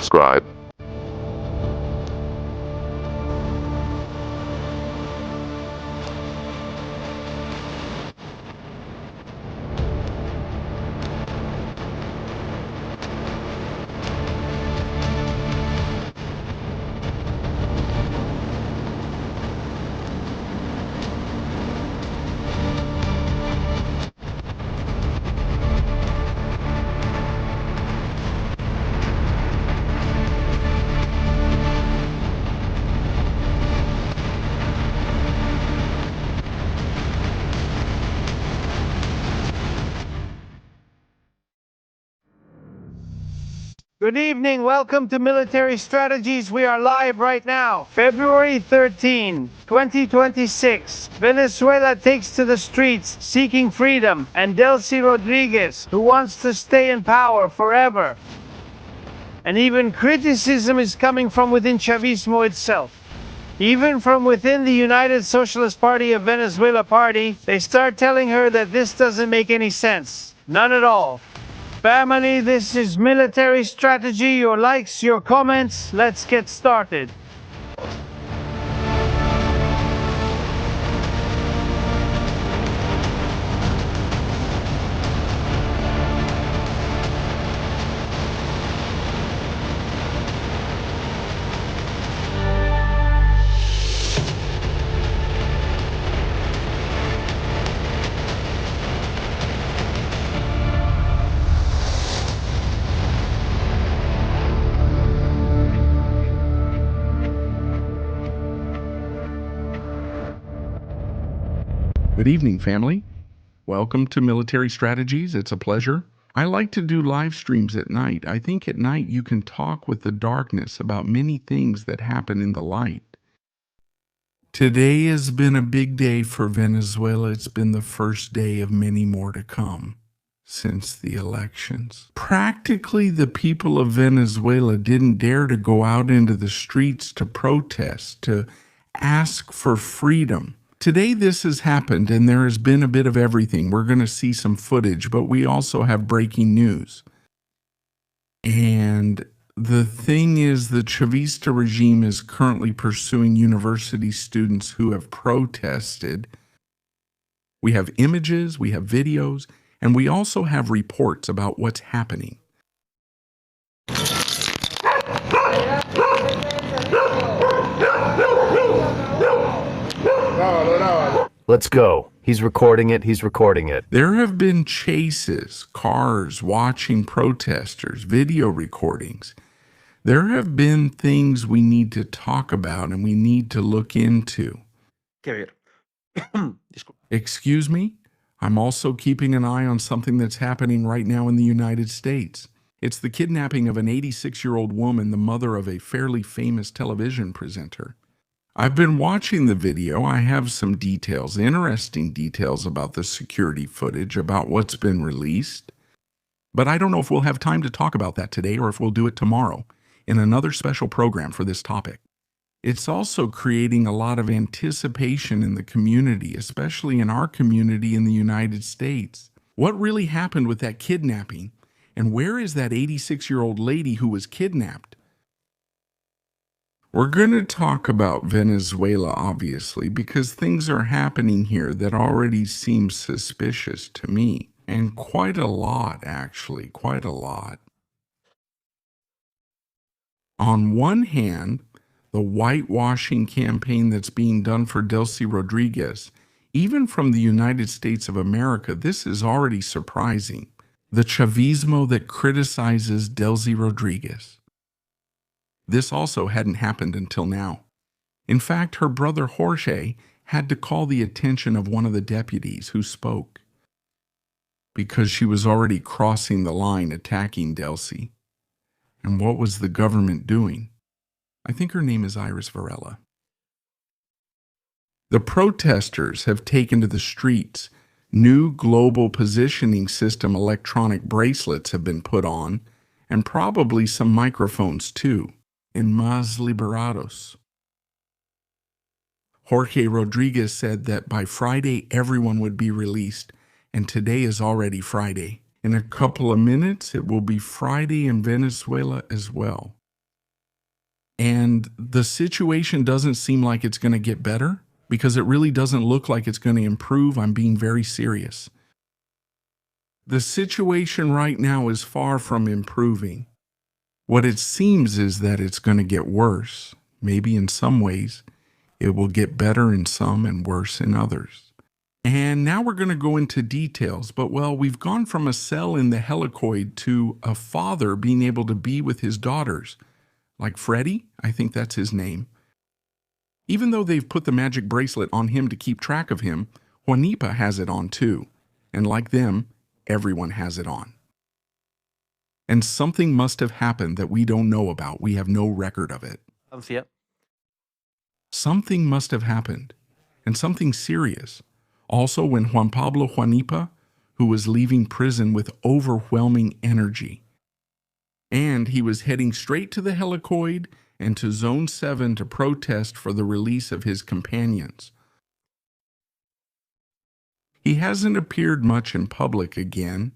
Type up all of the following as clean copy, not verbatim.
subscribe. Good evening. Welcome to Military Strategies. We are live right now. February 13, 2026. Venezuela takes to the streets seeking freedom, and Delcy Rodriguez, who wants to stay in power forever. And even criticism is coming from within Chavismo itself. Even from within the United Socialist Party of Venezuela party, they start telling her that this doesn't make any sense. None at all. Family, this is Military Strategy. Your likes, your comments. Let's get started. Good evening, family. Welcome to Military Strategies. It's a pleasure. I like to do live streams at night. I think at night you can talk with the darkness about many things that happen in the light. Today has been a big day for Venezuela. It's been the first day of many more to come since the elections. Practically, the people of Venezuela didn't dare to go out into the streets to protest, to ask for freedom. Today this has happened, and there has been a bit of everything. We're going to see some footage, but we also have breaking news. And the thing is, the Chavista regime is currently pursuing university students who have protested. We have images, we have videos, and we also have reports about what's happening. Let's go. He's recording it. There have been chases, cars watching protesters, video recordings. There have been things we need to talk about and we need to look into. Excuse me? I'm also keeping an eye on something that's happening right now in the United States. It's the kidnapping of an 86-year-old woman, the mother of a fairly famous television presenter. I've been watching the video. I have some details, interesting details about the security footage, about what's been released. But I don't know if we'll have time to talk about that today or if we'll do it tomorrow in another special program for this topic. It's also creating a lot of anticipation in the community, especially in our community in the United States. What really happened with that kidnapping? And where is that 86-year-old lady who was kidnapped? We're going to talk about Venezuela, obviously, because things are happening here that already seem suspicious to me. And quite a lot, actually, quite a lot. On one hand, the whitewashing campaign that's being done for Delcy Rodriguez, even from the United States of America, this is already surprising. The Chavismo that criticizes Delcy Rodriguez. This also hadn't happened until now. In fact, her brother Jorge had to call the attention of one of the deputies who spoke because she was already crossing the line attacking Delcy. And what was the government doing? I think her name is Iris Varela. The protesters have taken to the streets. New global positioning system electronic bracelets have been put on, and probably some microphones too. In Más Liberados. Jorge Rodriguez said that by Friday everyone would be released, and today is already Friday. In a couple of minutes it will be Friday in Venezuela as well. And the situation doesn't seem like it's going to get better because it really doesn't look like it's going to improve. I'm being very serious. The situation right now is far from improving. What it seems is that it's going to get worse. Maybe in some ways, it will get better in some and worse in others. And now we're going to go into details, but well, we've gone from a cell in the helicoid to a father being able to be with his daughters. Like Freddie, I think that's his name. Even though they've put the magic bracelet on him to keep track of him, Juanipa has it on too. And like them, everyone has it on. And something must have happened that we don't know about. We have no record of it. Something must have happened, and something serious. Also, when Juan Pablo Juanipa, who was leaving prison with overwhelming energy, and he was heading straight to the helicoid and to Zone 7 to protest for the release of his companions. He hasn't appeared much in public again.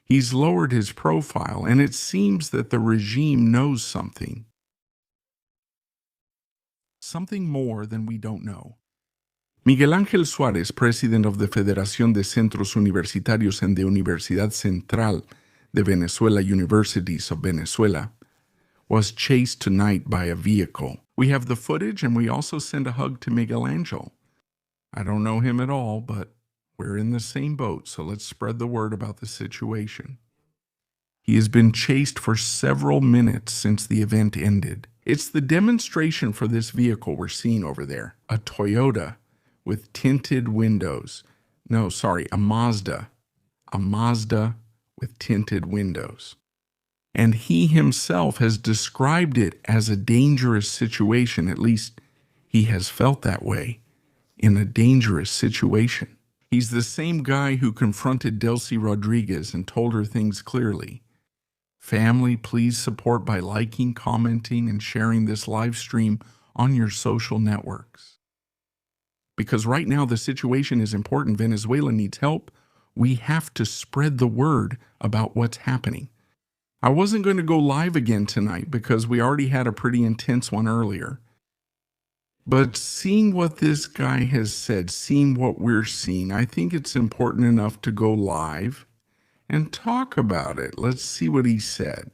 He's lowered his profile, and it seems that the regime knows something. Something more than we don't know. Miguel Ángel Suárez, president of the Federación de Centros Universitarios and the Universidad Central de Venezuela Universities of Venezuela, was chased tonight by a vehicle. We have the footage, and we also send a hug to Miguel Ángel. I don't know him at all, but we're in the same boat, so let's spread the word about the situation. He has been chased for several minutes since the event ended. It's the demonstration for this vehicle we're seeing over there, a Toyota with tinted windows. No, sorry, a Mazda. A Mazda with tinted windows. And he himself has described it as a dangerous situation. At least he has felt that way, in a dangerous situation. He's the same guy who confronted Delcy Rodriguez and told her things clearly. Family, please support by liking, commenting, and sharing this live stream on your social networks. Because right now the situation is important. Venezuela needs help. We have to spread the word about what's happening. I wasn't going to go live again tonight because we already had a pretty intense one earlier. But seeing what this guy has said, seeing what we're seeing, I think it's important enough to go live and talk about it. Let's see what he said.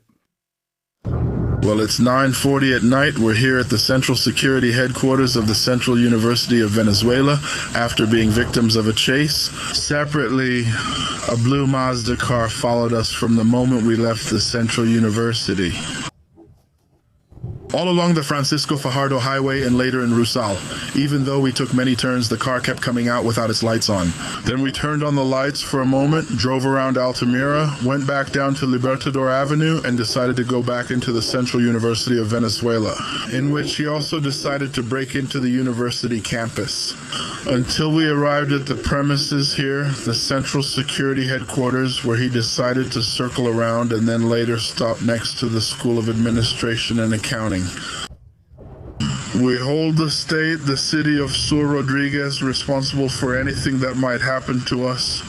Well, it's 9:40 at night. We're here at the Central Security Headquarters of the Central University of Venezuela after being victims of a chase. Separately, a blue Mazda car followed us from the moment we left the Central University. All along the Francisco Fajardo Highway and later in Rusal. Even though we took many turns, the car kept coming out without its lights on. Then we turned on the lights for a moment, drove around Altamira, went back down to Libertador Avenue, and decided to go back into the Central University of Venezuela, in which he also decided to break into the university campus. Until we arrived at the premises here, the Central Security Headquarters, where he decided to circle around and then later stop next to the School of Administration and Accounting. We hold the state, the city of Sur Rodriguez, responsible for anything that might happen to us.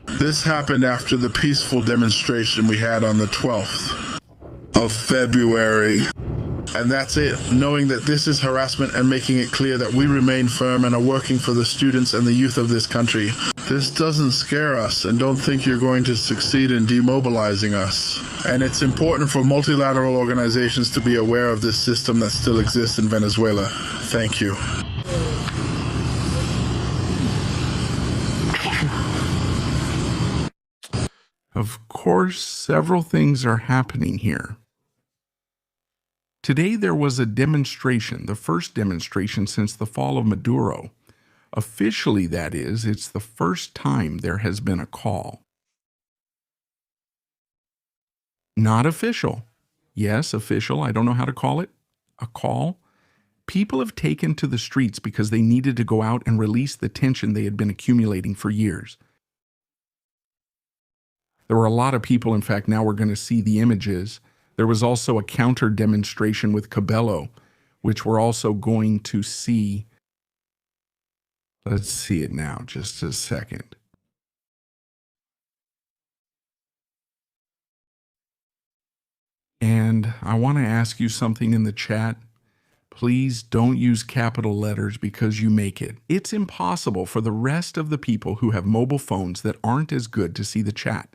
This happened after the peaceful demonstration we had on the 12th of February. And that's it, knowing that this is harassment and making it clear that we remain firm and are working for the students and the youth of this country. This doesn't scare us, and don't think you're going to succeed in demobilizing us. And it's important for multilateral organizations to be aware of this system that still exists in Venezuela. Thank you. Of course, several things are happening here. Today there was a demonstration, the first demonstration since the fall of Maduro. Officially, that is, it's the first time there has been a call. Not official. Yes, official, I don't know how to call it. A call. People have taken to the streets because they needed to go out and release the tension they had been accumulating for years. There were a lot of people, in fact, now we're going to see the images. There was also a counter demonstration with Cabello, which we're also going to see. Let's see it now, just a second. And And I want to ask you something in the chat. Please don't use capital letters because you make it. It's impossible for the rest of the people who have mobile phones that aren't as good to see the chat.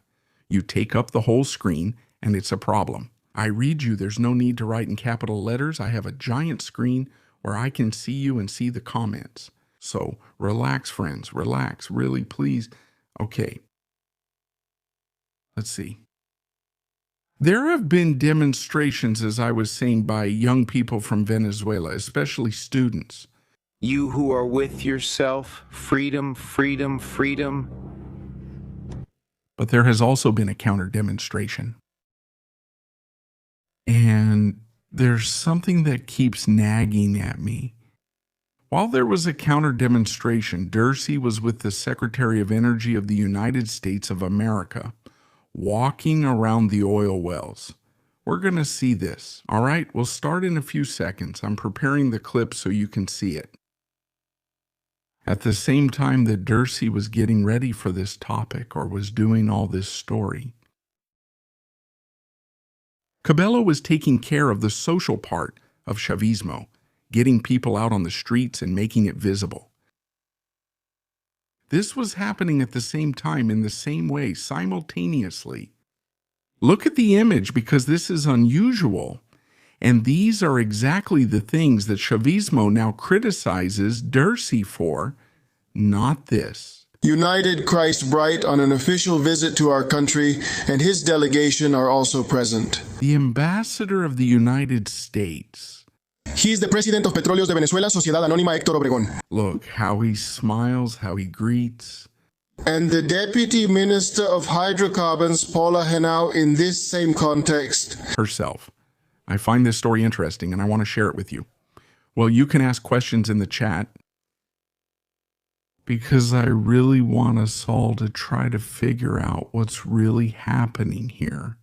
You take up the whole screen and it's a problem. I read you, there's no need to write in capital letters. I have a giant screen where I can see you and see the comments. So relax, friends, relax, really, please. Okay. Let's see. There have been demonstrations, as I was saying, by young people from Venezuela, especially students. You who are with yourself, freedom, freedom, freedom. But there has also been a counter demonstration. And there's something that keeps nagging at me. While there was a counter demonstration, Dursey was with the Secretary of Energy of the United States of America, walking around the oil wells. We're going to see this. All right, we'll start in a few seconds. I'm preparing the clip so you can see it. At the same time that Dursey was getting ready for this topic, or was doing all this story, Cabello was taking care of the social part of Chavismo, getting people out on the streets and making it visible. This was happening at the same time, in the same way, simultaneously. Look at the image, because this is unusual. And these are exactly the things that Chavismo now criticizes Dursey for, not this. United Christ Bright on an official visit to our country, and his delegation are also present. The ambassador of the United States. He is the president of Petróleos de Venezuela, Sociedad Anónima Héctor Obregón. Look how he smiles, how he greets. And the Deputy Minister of Hydrocarbons, Paula Henao, in this same context. Herself. I find this story interesting and I want to share it with you. Well, you can ask questions in the chat, because I really want us all to try to figure out what's really happening here.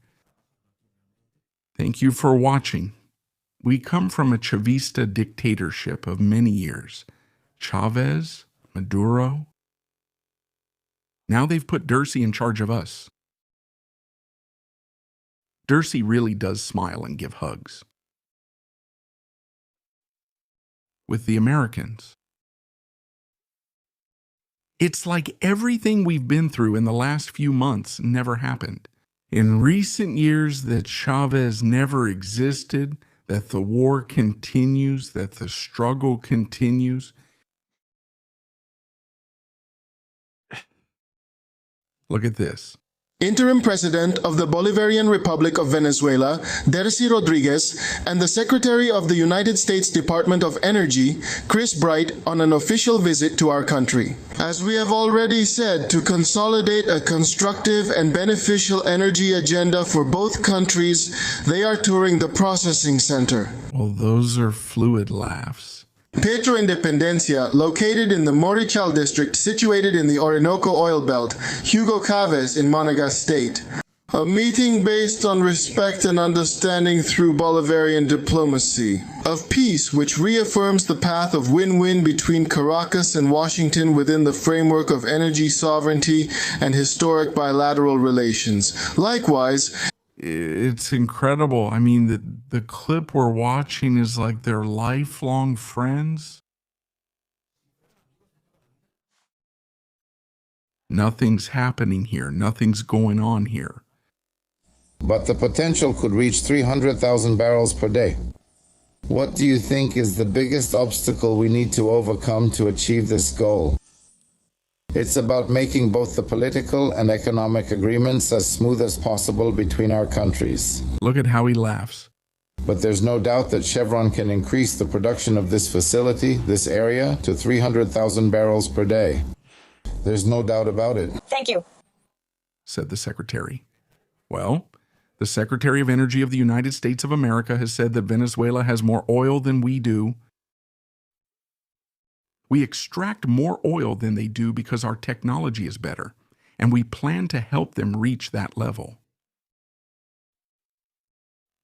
Thank you for watching. We come from a Chavista dictatorship of many years. Chavez, Maduro. Now they've put Dursey in charge of us. Dursey really does smile and give hugs. With the Americans. It's like everything we've been through in the last few months never happened. In recent years, that Chavez never existed, that the war continues, that the struggle continues. Look at this. Interim President of the Bolivarian Republic of Venezuela, Dercy Rodriguez, and the Secretary of the United States Department of Energy, Chris Bright, on an official visit to our country. As we have already said, to consolidate a constructive and beneficial energy agenda for both countries, they are touring the processing center. Well, those are fluid laughs. Petro Independencia, located in the Morichal district situated in the Orinoco oil belt, Hugo Chavez in Monagas State. A meeting based on respect and understanding through Bolivarian diplomacy. Of peace, which reaffirms the path of win-win between Caracas and Washington within the framework of energy sovereignty and historic bilateral relations. Likewise, it's incredible. I mean, the clip we're watching is like they're lifelong friends. Nothing's happening here. Nothing's going on here. But the potential could reach 300,000 barrels per day. What do you think is the biggest obstacle we need to overcome to achieve this goal? It's about making both the political and economic agreements as smooth as possible between our countries. Look at how he laughs. But there's no doubt that Chevron can increase the production of this facility, this area, to 300,000 barrels per day. There's no doubt about it. Thank you, said the Secretary. Well, the Secretary of Energy of the United States of America has said that Venezuela has more oil than we do. We extract more oil than they do because our technology is better, and we plan to help them reach that level.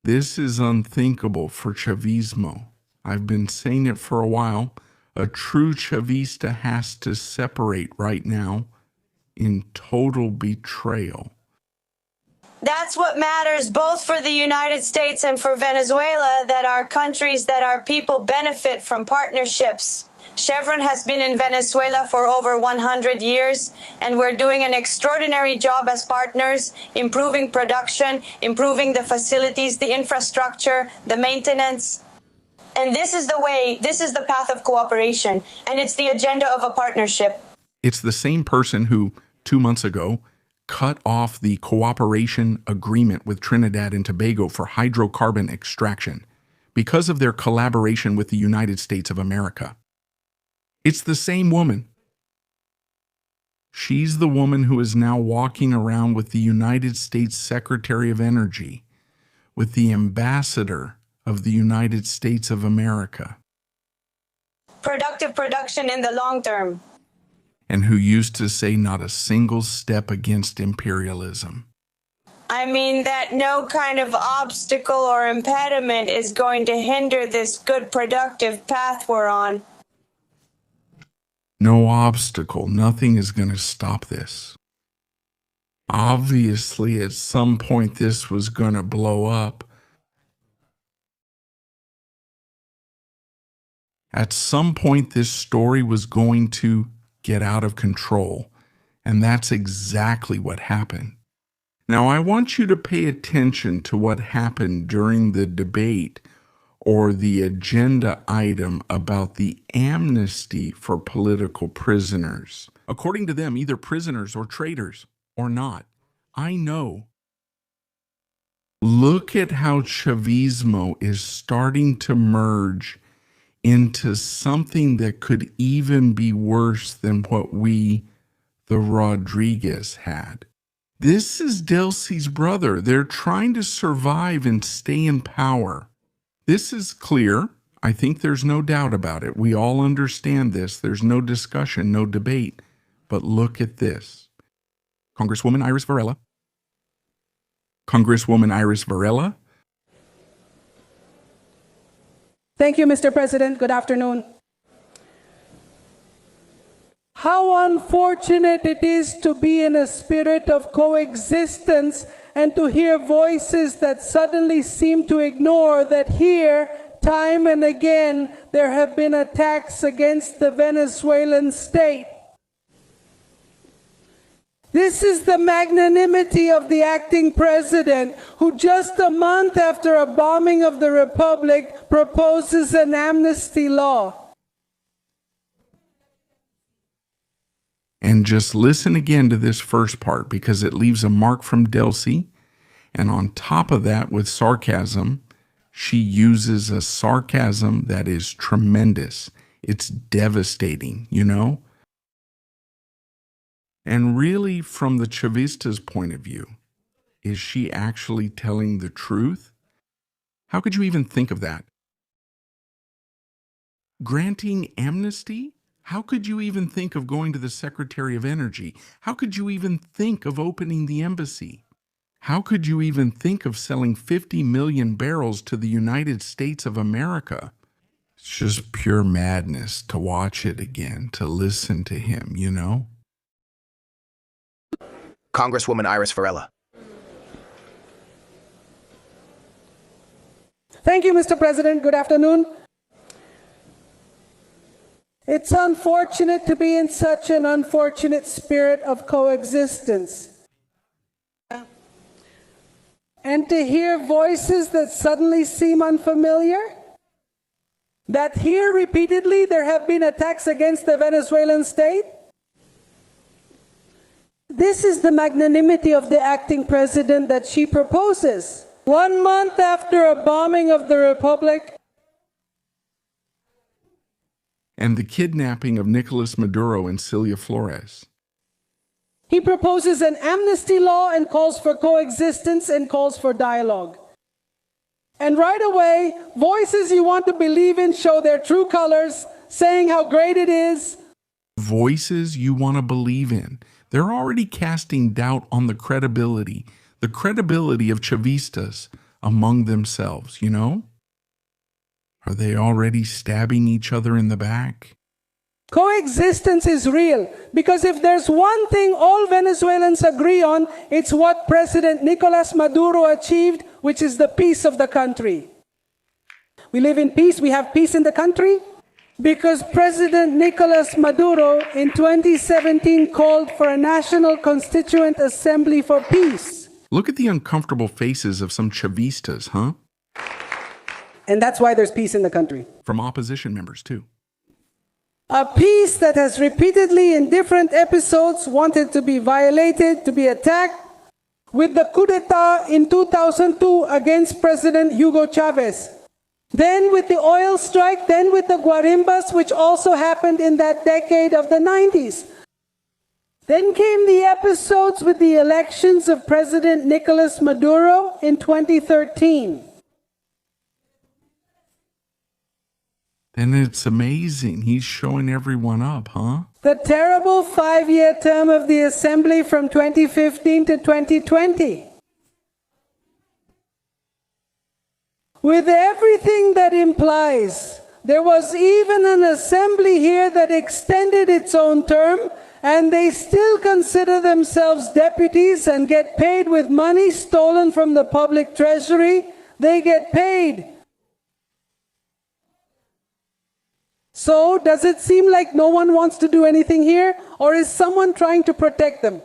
This is unthinkable for Chavismo. I've been saying it for a while. A true Chavista has to separate right now in total betrayal. That's what matters both for the United States and for Venezuela, that our countries, that our people benefit from partnerships. Chevron has been in Venezuela for over 100 years, and we're doing an extraordinary job as partners, improving production, improving the facilities, the infrastructure, the maintenance. And this is the way, this is the path of cooperation, and it's the agenda of a partnership. It's the same person who, 2 months ago, cut off the cooperation agreement with Trinidad and Tobago for hydrocarbon extraction because of their collaboration with the United States of America. It's the same woman. She's the woman who is now walking around with the United States Secretary of Energy, with the ambassador of the United States of America. Productive production in the long term. And who used to say not a single step against imperialism. I mean that no kind of obstacle or impediment is going to hinder this good productive path we're on. No obstacle, nothing is going to stop this. Obviously, at some point this was going to blow up. At some point this story was going to get out of control, and that's exactly what happened. Now, I want you to pay attention to what happened during the debate or the agenda item about the amnesty for political prisoners. According to them, either prisoners or traitors or not. I know. Look at how Chavismo is starting to merge into something that could even be worse than what we, the Rodriguez, had. This is Delcy's brother. They're trying to survive and stay in power. This is clear. I think there's no doubt about it. We all understand this. There's no discussion, no debate. But look at this. Congresswoman Iris Varela. Congresswoman Iris Varela. Thank you, Mr. President. Good afternoon. How unfortunate it is to be in a spirit of coexistence and to hear voices that suddenly seem to ignore that here, time and again, there have been attacks against the Venezuelan state. This is the magnanimity of the acting president, who just a month after a bombing of the Republic proposes an amnesty law. And just listen again to this first part, because it leaves a mark from Delcy. And on top of that, with sarcasm, she uses a sarcasm that is tremendous. It's devastating, you know? And really, from the Chavista's point of view, is she actually telling the truth? How could you even think of that? Granting amnesty? How could you even think of going to the Secretary of Energy? How could you even think of opening the embassy? How could you even think of selling 50 million barrels to the United States of America? It's just pure madness to watch it again, to listen to him, you know? Congresswoman Iris Varela. Thank you, Mr. President. Good afternoon. It's unfortunate to be in such an unfortunate spirit of coexistence. And to hear voices that suddenly seem unfamiliar. That here repeatedly there have been attacks against the Venezuelan state. This is the magnanimity of the acting president that she proposes. 1 month after a bombing of the Republic, and the kidnapping of Nicolas Maduro and Celia Flores. he proposes an amnesty law and calls for coexistence and calls for dialogue. And right away, voices you want to believe in show their true colors, saying how great it is. Voices you want to believe in. They're already casting doubt on the credibility of Chavistas among themselves, you know? Are they already stabbing each other in the back? Coexistence is real because if there's one thing all Venezuelans agree on, it's what President Nicolas Maduro achieved, which is the peace of the country. We live in peace, we have peace in the country because President Nicolas Maduro in 2017 called for a National Constituent Assembly for peace. Look at the uncomfortable faces of some Chavistas, huh? And that's why there's peace in the country. From opposition members, too. A peace that has repeatedly in different episodes wanted to be violated, to be attacked, with the coup d'etat in 2002 against President Hugo Chavez. Then with the oil strike, then with the guarimbas, which also happened in that decade of the 90s. Then came the episodes with the elections of President Nicolas Maduro in 2013. And it's amazing. He's showing everyone up, huh? The terrible 5-year term of the Assembly from 2015 to 2020. With everything that implies, there was even an assembly here that extended its own term, and they still consider themselves deputies and get paid with money stolen from the public treasury. They get paid. So, does it seem like no one wants to do anything here? Or is someone trying to protect them?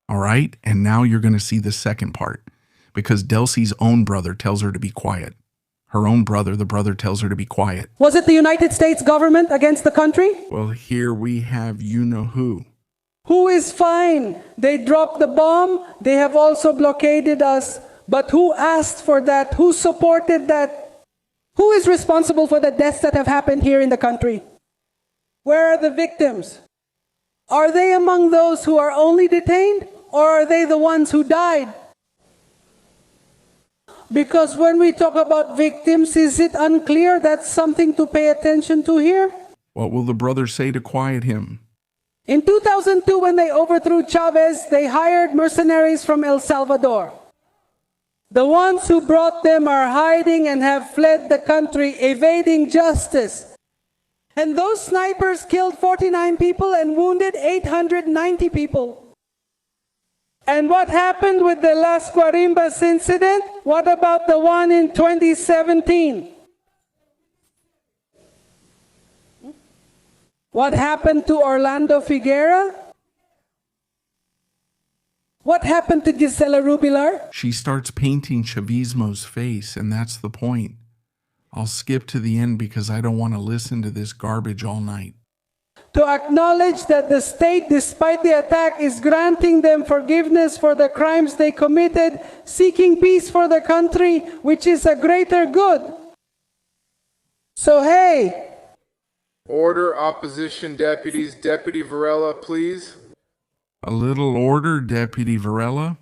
All right, and now you're going to see the second part. Because Delcy's own brother tells her to be quiet. Her own brother, the brother, tells her to be quiet. Was it the United States government against the country? Well, here we have you-know-who. Who is fine? They dropped the bomb. They have also blockaded us. But who asked for that? Who supported that? Who is responsible for the deaths that have happened here in the country? Where are the victims? Are they among those who are only detained? Or are they the ones who died? Because when we talk about victims, is it unclear? That's something to pay attention to here. What will the brother say to quiet him? In 2002, when they overthrew Chavez, they hired mercenaries from El Salvador. The ones who brought them are hiding and have fled the country, evading justice. And those snipers killed 49 people and wounded 890 people. And what happened with the Las Guarimbas incident? What about the one in 2017? What happened to Orlando Figuera? What happened to Gisela Rubilar? She starts painting Chavismo's face, and that's the point. I'll skip to the end because I don't want to listen to this garbage all night. To acknowledge that the state, despite the attack, is granting them forgiveness for the crimes they committed, seeking peace for the country, which is a greater good. So hey! Order, opposition deputies. Deputy Varela, please. A little order, Deputy Varela.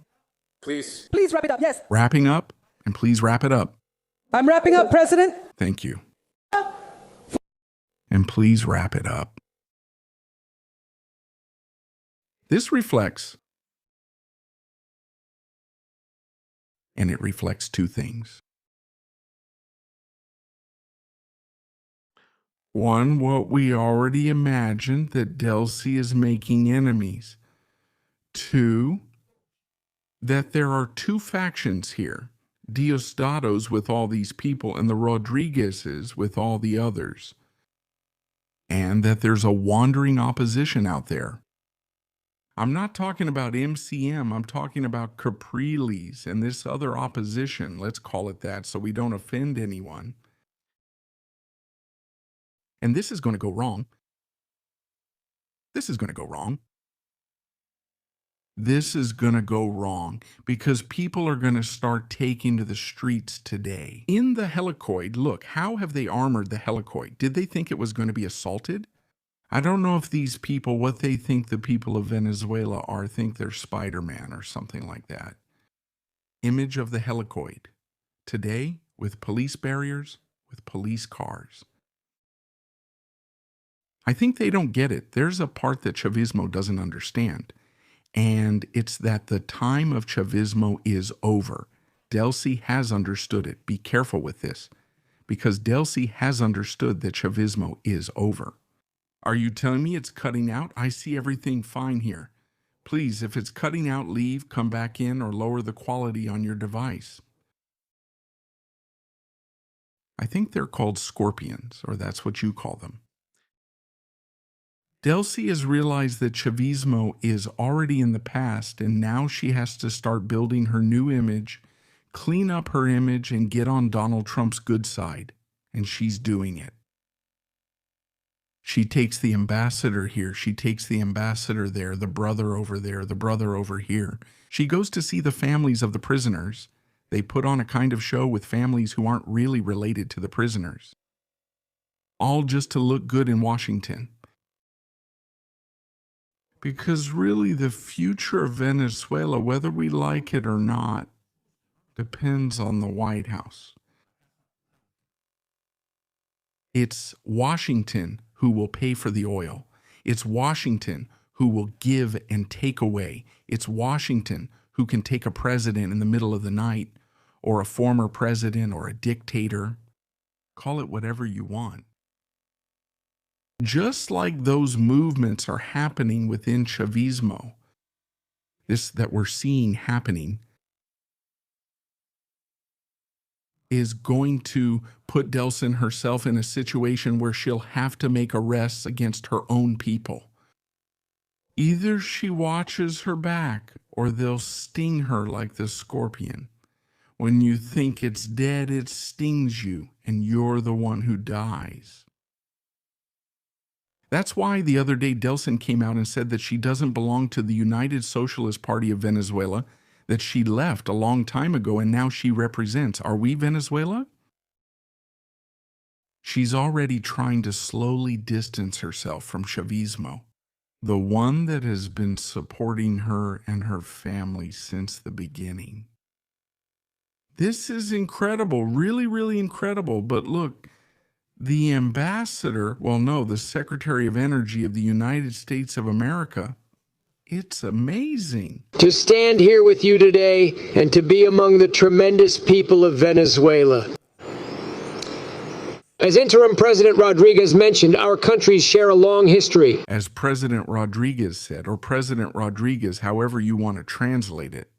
Please. Please wrap it up, yes. Wrapping up, and please wrap it up. I'm wrapping up, President. Thank you. And please wrap it up. This reflects, and it reflects two things. One, what we already imagined, that Delcy is making enemies. Two, that there are two factions here, Diostados with all these people and the Rodriguezes with all the others, and that there's a wandering opposition out there. I'm not talking about MCM, I'm talking about Capriles and this other opposition, let's call it that so we don't offend anyone. And this is going to go wrong. This is going to go wrong. This is going to go wrong because people are going to start taking to the streets today. In the helicoid, look, how have they armored the helicoid? Did they think it was going to be assaulted? I don't know if these people, what they think the people of Venezuela are, think they're Spider-Man or something like that. Image of the helicoid. Today, with police barriers, with police cars. I think they don't get it. There's a part that Chavismo doesn't understand. And it's that the time of Chavismo is over. Delcy has understood it. Be careful with this. because Delcy has understood that Chavismo is over. Are you telling me it's cutting out? I see everything fine here. Please, if it's cutting out, leave, come back in, or lower the quality on your device. I think they're called scorpions, or that's what you call them. Delcy has realized that Chavismo is already in the past, and now she has to start building her new image, clean up her image, and get on Donald Trump's good side. And she's doing it. She takes the ambassador here, she takes the ambassador there, the brother over there, the brother over here. She goes to see the families of the prisoners. They put on a kind of show with families who aren't really related to the prisoners. All just to look good in Washington. Because really the future of Venezuela, whether we like it or not, depends on the White House. It's Washington who will pay for the oil. It's Washington who will give and take away. It's Washington who can take a president in the middle of the night, or a former president, or a dictator. Call it whatever you want. Just like those movements are happening within Chavismo, this that we're seeing happening, is going to put Delcy herself in a situation where she'll have to make arrests against her own people. Either she watches her back, or they'll sting her like the scorpion. When you think it's dead, it stings you, and you're the one who dies. That's why the other day Delcy came out and said that she doesn't belong to the United Socialist Party of Venezuela, that she left a long time ago and now she represents. Are we Venezuela? She's already trying to slowly distance herself from Chavismo, the one that has been supporting her and her family since the beginning. This is incredible, really, really incredible. But look, the ambassador, the Secretary of Energy of the United States of America, it's amazing. To stand here with you today and to be among the tremendous people of Venezuela. As Interim President Rodriguez mentioned, our countries share a long history. As President Rodriguez said, or President Rodriguez, however you want to translate it,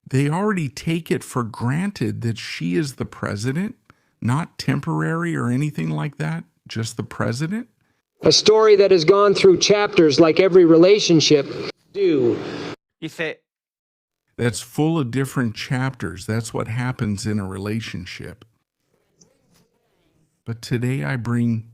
they already take it for granted that she is the president, not temporary or anything like that, just the president. A story that has gone through chapters like every relationship do. That's full of different chapters. That's what happens in a relationship. But today I bring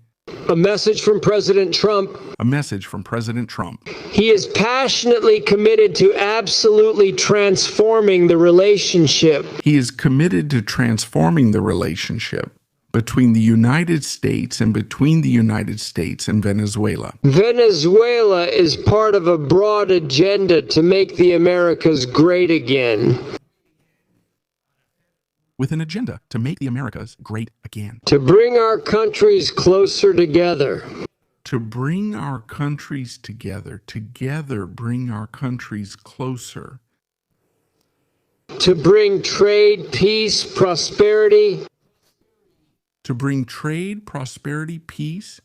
a message from President Trump. A message from President Trump. He is passionately committed to absolutely transforming the relationship. He is committed to transforming the relationship between the United States and between the United States and Venezuela. Venezuela is part of a broad agenda to make the Americas great again. With an agenda to make the Americas great again. To bring our countries closer together. To bring our countries together. Together bring our countries closer. To bring trade, peace, prosperity. To bring trade, prosperity, peace,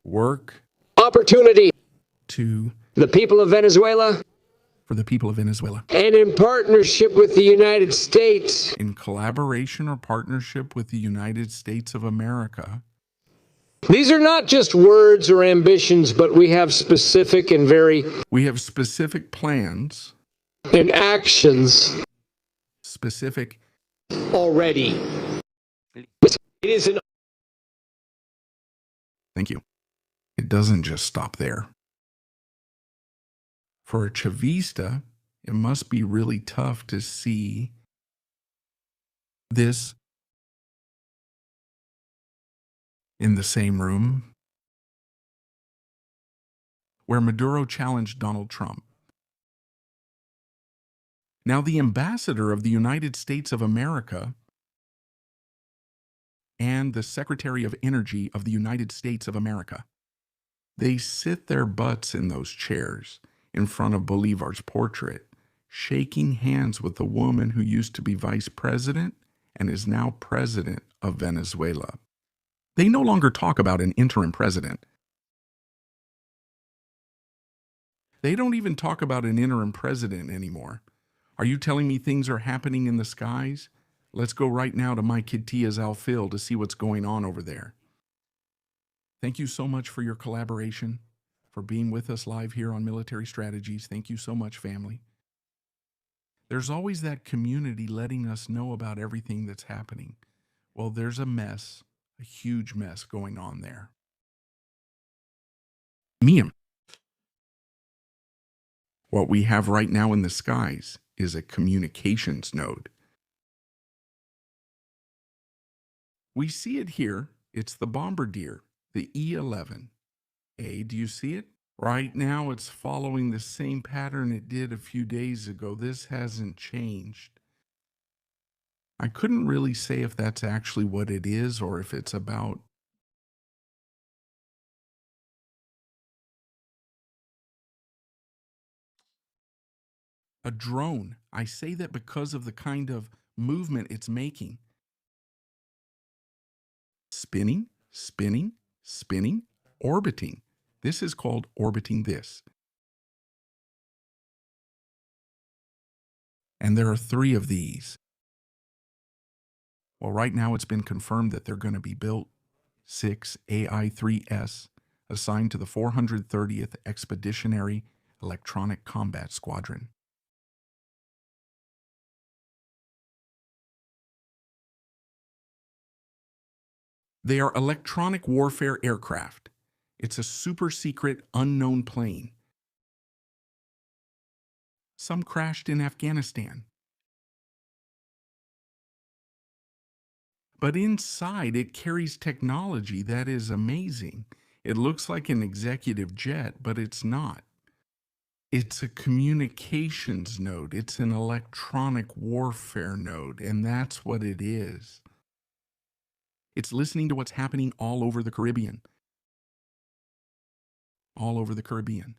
work, opportunity to the people of Venezuela. For the people of Venezuela. And in partnership with the United States. In collaboration or partnership with the United States of America. These are not just words or ambitions, but we have specific and We have specific plans. And actions. Specific. Already. It is an... Thank you. It doesn't just stop there. For a Chavista, it must be really tough to see this in the same room where Maduro challenged Donald Trump. Now, the ambassador of the United States of America and the Secretary of Energy of the United States of America, they sit their butts in those chairs in front of Bolivar's portrait, shaking hands with the woman who used to be vice president and is now president of Venezuela. They no longer talk about an interim president. They don't even talk about an interim president anymore. Are you telling me things are happening in the skies? Let's go right now to Mike Kitia's Alfil to see what's going on over there. Thank you so much for your collaboration, for being with us live here on Military Strategies. Thank you so much, family. There's always that community letting us know about everything that's happening. Well, there's a mess, a huge mess going on there. Miam. What we have right now in the skies is a communications node. We see it here. It's the Bombardier, the E-11. Do you see it? Right now, it's following the same pattern it did a few days ago. This hasn't changed. I couldn't really say if that's actually what it is or if it's about a drone. I say that because of the kind of movement it's making. Spinning, spinning, spinning, orbiting. This is called orbiting this. And there are 3 of these. Well, right now it's been confirmed that they're going to be built. 6 AI-3S assigned to the 430th Expeditionary Electronic Combat Squadron. They are electronic warfare aircraft. It's a super secret, unknown plane. Some crashed in Afghanistan. But inside, it carries technology that is amazing. It looks like an executive jet, but it's not. It's a communications node. It's an electronic warfare node, and that's what it is. It's listening to what's happening all over the Caribbean. All over the Caribbean.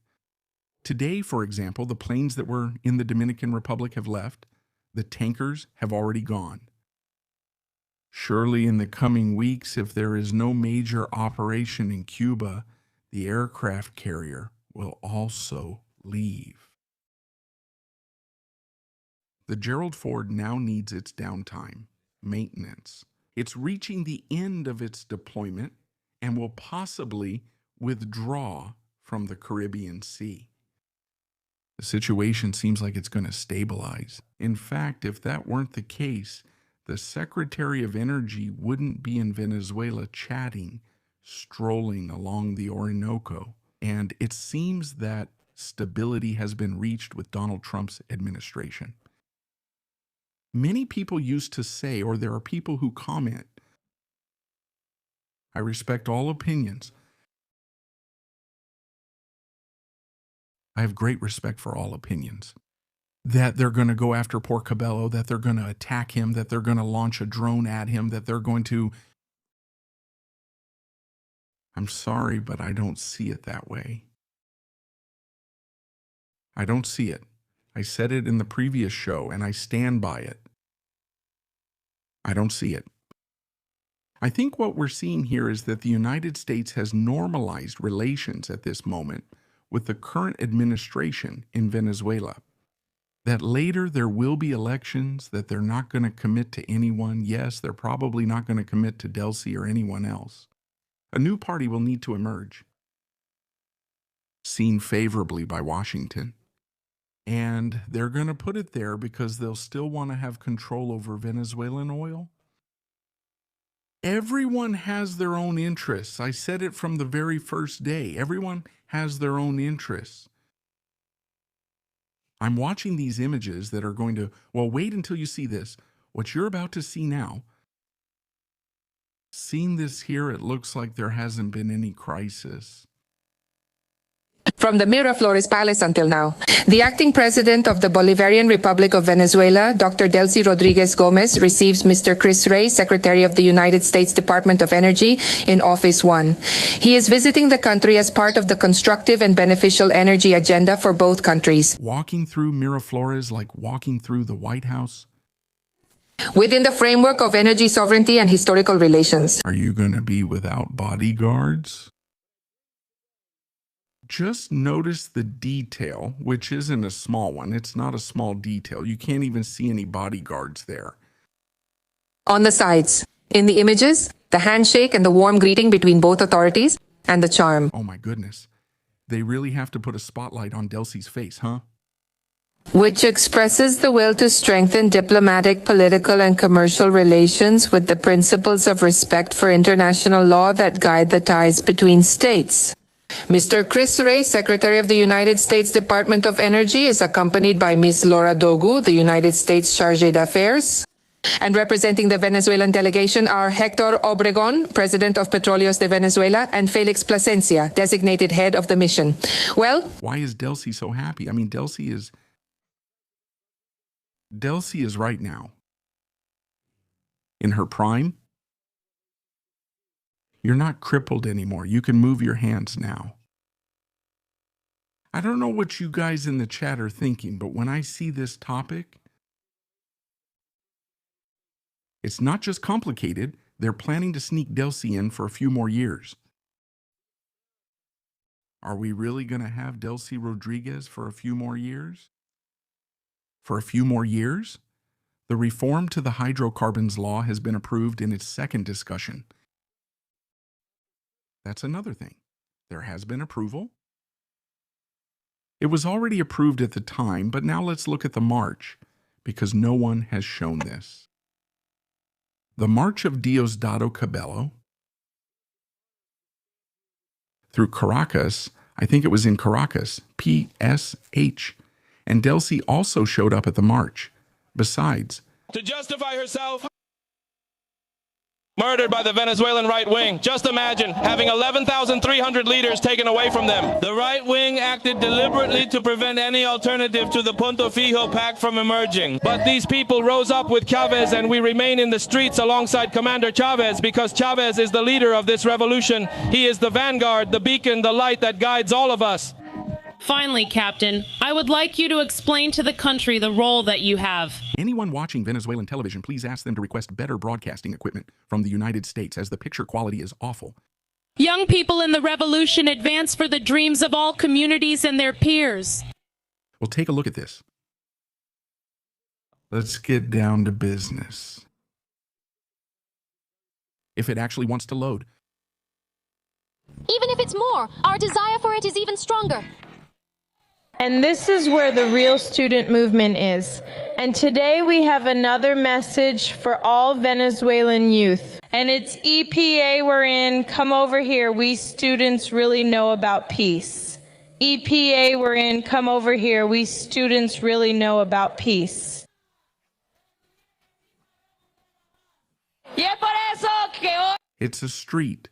Today, for example, the planes that were in the Dominican Republic have left. The tankers have already gone. Surely in the coming weeks, if there is no major operation in Cuba, the aircraft carrier will also leave. The Gerald Ford now needs its downtime, maintenance. It's reaching the end of its deployment and will possibly withdraw from the Caribbean Sea. The situation seems like it's going to stabilize. In fact, if that weren't the case, the Secretary of Energy wouldn't be in Venezuela chatting, strolling along the Orinoco. And it seems that stability has been reached with Donald Trump's administration. Many people used to say, or there are people who comment, I respect all opinions. I have great respect for all opinions. That they're going to go after poor Cabello, that they're going to attack him, that they're going to launch a drone at him, that they're going to... I'm sorry, but I don't see it that way. I don't see it. I said it in the previous show, and I stand by it. I don't see it. I think what we're seeing here is that the United States has normalized relations at this moment with the current administration in Venezuela. That later there will be elections, that they're not going to commit to anyone. Yes, they're probably not going to commit to Delcy or anyone else. A new party will need to emerge, seen favorably by Washington. And they're going to put it there because they'll still want to have control over Venezuelan oil. Everyone has their own interests. I said it from the very first day. Everyone has their own interests. I'm watching these images that are going to, well, wait until you see this. What you're about to see now, seeing this here, it looks like there hasn't been any crisis. From the Miraflores Palace until now, the acting president of the Bolivarian Republic of Venezuela, Dr. Delcy Rodriguez Gomez, receives Mr. Chris Wray, Secretary of the United States Department of Energy, in Office 1. He is visiting the country as part of the constructive and beneficial energy agenda for both countries. Walking through Miraflores like walking through the White House. within the framework of energy sovereignty and historical relations. Are you going to be without bodyguards? Just notice the detail, which isn't a small one. It's not a small detail. You can't even see any bodyguards there. On the sides, in the images, the handshake and the warm greeting between both authorities, and the charm. Oh my goodness. They really have to put a spotlight on Delcy's face, huh? Which expresses the will to strengthen diplomatic, political, and commercial relations with the principles of respect for international law that guide the ties between states. Mr. Chris Wray, Secretary of the United States Department of Energy, is accompanied by Ms. Laura Dogu, the United States Chargé d'Affaires. And representing the Venezuelan delegation are Hector Obregon, President of Petróleos de Venezuela, and Felix Plasencia, designated head of the mission. Well, why is Delcy so happy? I mean, Delcy is right now in her prime. You're not crippled anymore. You can move your hands now. I don't know what you guys in the chat are thinking, but when I see this topic, it's not just complicated. They're planning to sneak Delcy in for a few more years. Are we really going to have Delcy Rodriguez for a few more years? For a few more years? The reform to the hydrocarbons law has been approved in its second discussion. That's another thing. There has been approval. It was already approved at the time, but now let's look at the march, because no one has shown this. The March of Diosdado Cabello through Caracas, I think it was in Caracas, PSH, and Delcy also showed up at the march. Besides, to justify herself, murdered by the Venezuelan right wing. Just imagine having 11,300 leaders taken away from them. The right wing acted deliberately to prevent any alternative to the Punto Fijo Pact from emerging. But these people rose up with Chavez, and we remain in the streets alongside Commander Chavez because Chavez is the leader of this revolution. He is the vanguard, the beacon, the light that guides all of us. Finally, Captain, I would like you to explain to the country the role that you have. Anyone watching Venezuelan television, please ask them to request better broadcasting equipment from the United States, as the picture quality is awful. Young people in the revolution advance for the dreams of all communities and their peers. Well, take a look at this. Let's get down to business. If it actually wants to load. Even if it's more, our desire for it is even stronger. And this is where the real student movement is. And today we have another message for all Venezuelan youth. And it's EPA we're in. Come over here. We students really know about peace. EPA we're in. Come over here. We students really know about peace. It's a street.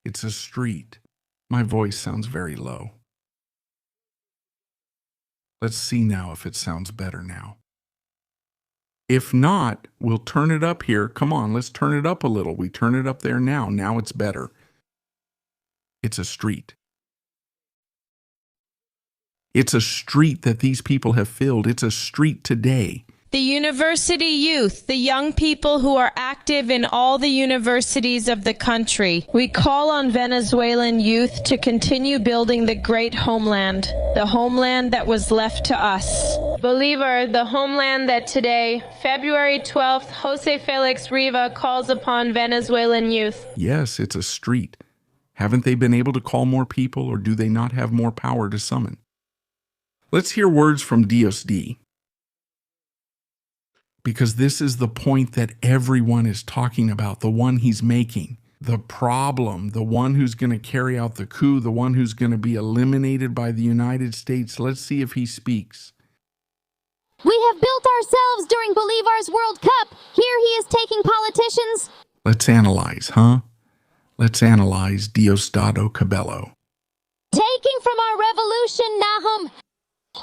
It's a street. My voice sounds very low. Let's see now if it sounds better now. If not, we'll turn it up here. Come on, let's turn it up a little. We turn it up there now. Now it's better. It's a street. It's a street that these people have filled. It's a street today. The university youth, the young people who are active in all the universities of the country. We call on Venezuelan youth to continue building the great homeland, the homeland that was left to us. Believer, the homeland that today, February 12th, Jose Felix Riva calls upon Venezuelan youth. Yes, it's a street. Haven't they been able to call more people, or do they not have more power to summon? Let's hear words from Dios D. Because this is the point that everyone is talking about, the one he's making. The problem, the one who's going to carry out the coup, the one who's going to be eliminated by the United States. Let's see if he speaks. We have built ourselves during Bolivar's World Cup. Here he is taking politicians. Let's analyze, huh? Let's analyze Diosdado Cabello. Taking from our revolution, Nahum.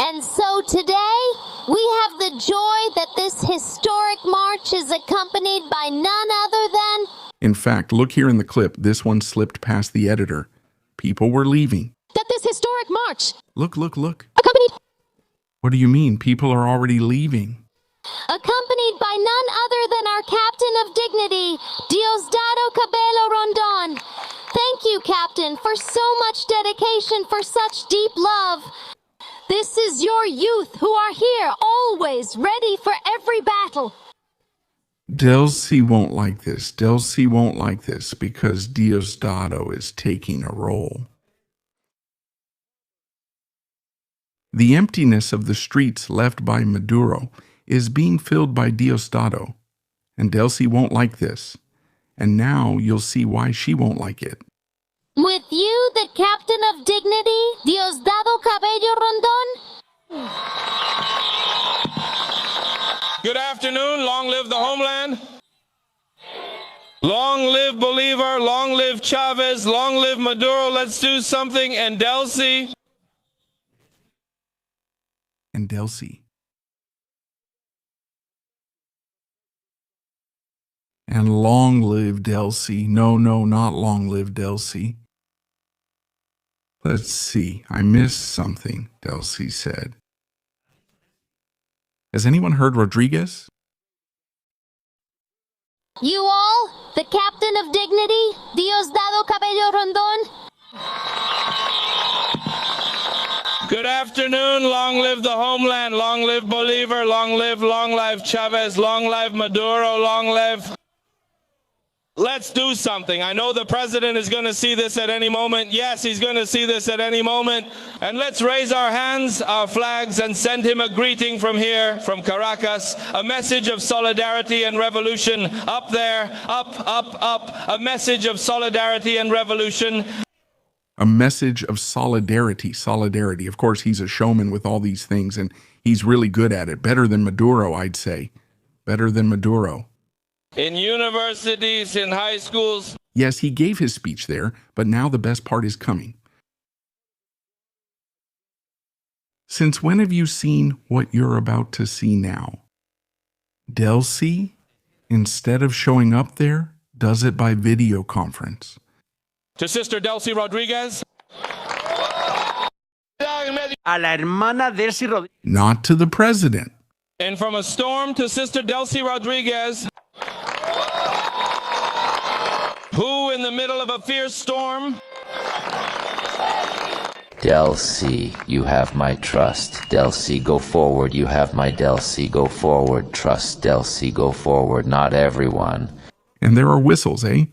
And so today, we have the joy that this historic march is accompanied by none other than... In fact, look here in the clip. This one slipped past the editor. People were leaving. That this historic march... Look. Accompanied... What do you mean? People are already leaving. accompanied by none other than our Captain of Dignity, Diosdado Cabello Rondon. Thank you, Captain, for so much dedication, for such deep love. This is your youth who are here, always ready for every battle. Delcy won't like this. Delcy won't like this because Diosdado is taking a role. The emptiness of the streets left by Maduro is being filled by Diosdado, and Delcy won't like this. And now you'll see why she won't like it. With you, the Captain of Dignity, Diosdado Cabello Rondon. Good afternoon. Long live the homeland. Long live Bolivar. Long live Chavez. Long live Maduro. Let's do something. And Delcy. And Delcy. And long live Delcy. No, not long live Delcy. Let's see. I missed something, Delcy said. Has anyone heard Rodriguez? You all, the Captain of Dignity, Diosdado Cabello Rondon. Good afternoon. Long live the homeland. Long live Bolivar. Long live Chavez. Long live Maduro. Long live... Let's do something. I know the president is going to see this at any moment. Yes, he's going to see this at any moment. And let's raise our hands, our flags, and send him a greeting from here, from Caracas, a message of solidarity and revolution. Up there, up, a message of solidarity and revolution. A message of solidarity. Solidarity. Of course, he's a showman with all these things, and he's really good at it. Better than Maduro, I'd say. Better than Maduro. In universities, in high schools. Yes, he gave his speech there, but now the best part is coming. Since when have you seen what you're about to see now? Delcy, instead of showing up there, does it by video conference. To Sister Delcy Rodriguez. A la hermana Delcy Rodriguez. Not to the president. And from a storm to Sister Delcy Rodriguez. Who in the middle of a fierce storm? Delcy, you have my trust. Delcy, go forward. You have my Delcy. Go forward. Trust Delcy. Go forward. Not everyone. And there are whistles, eh?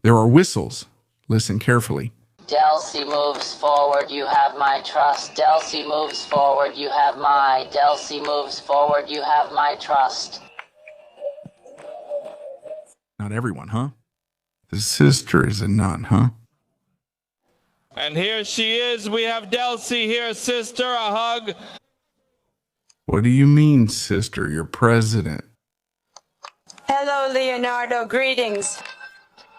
There are whistles. Listen carefully. Delcy moves forward. You have my trust. Delcy moves forward. You have my. Delcy moves forward. You have my trust. Not everyone, huh? The sister is a nun, huh? And here she is. We have Delcy here, sister. A hug. What do you mean, sister? You're president. Hello, Leonardo. Greetings.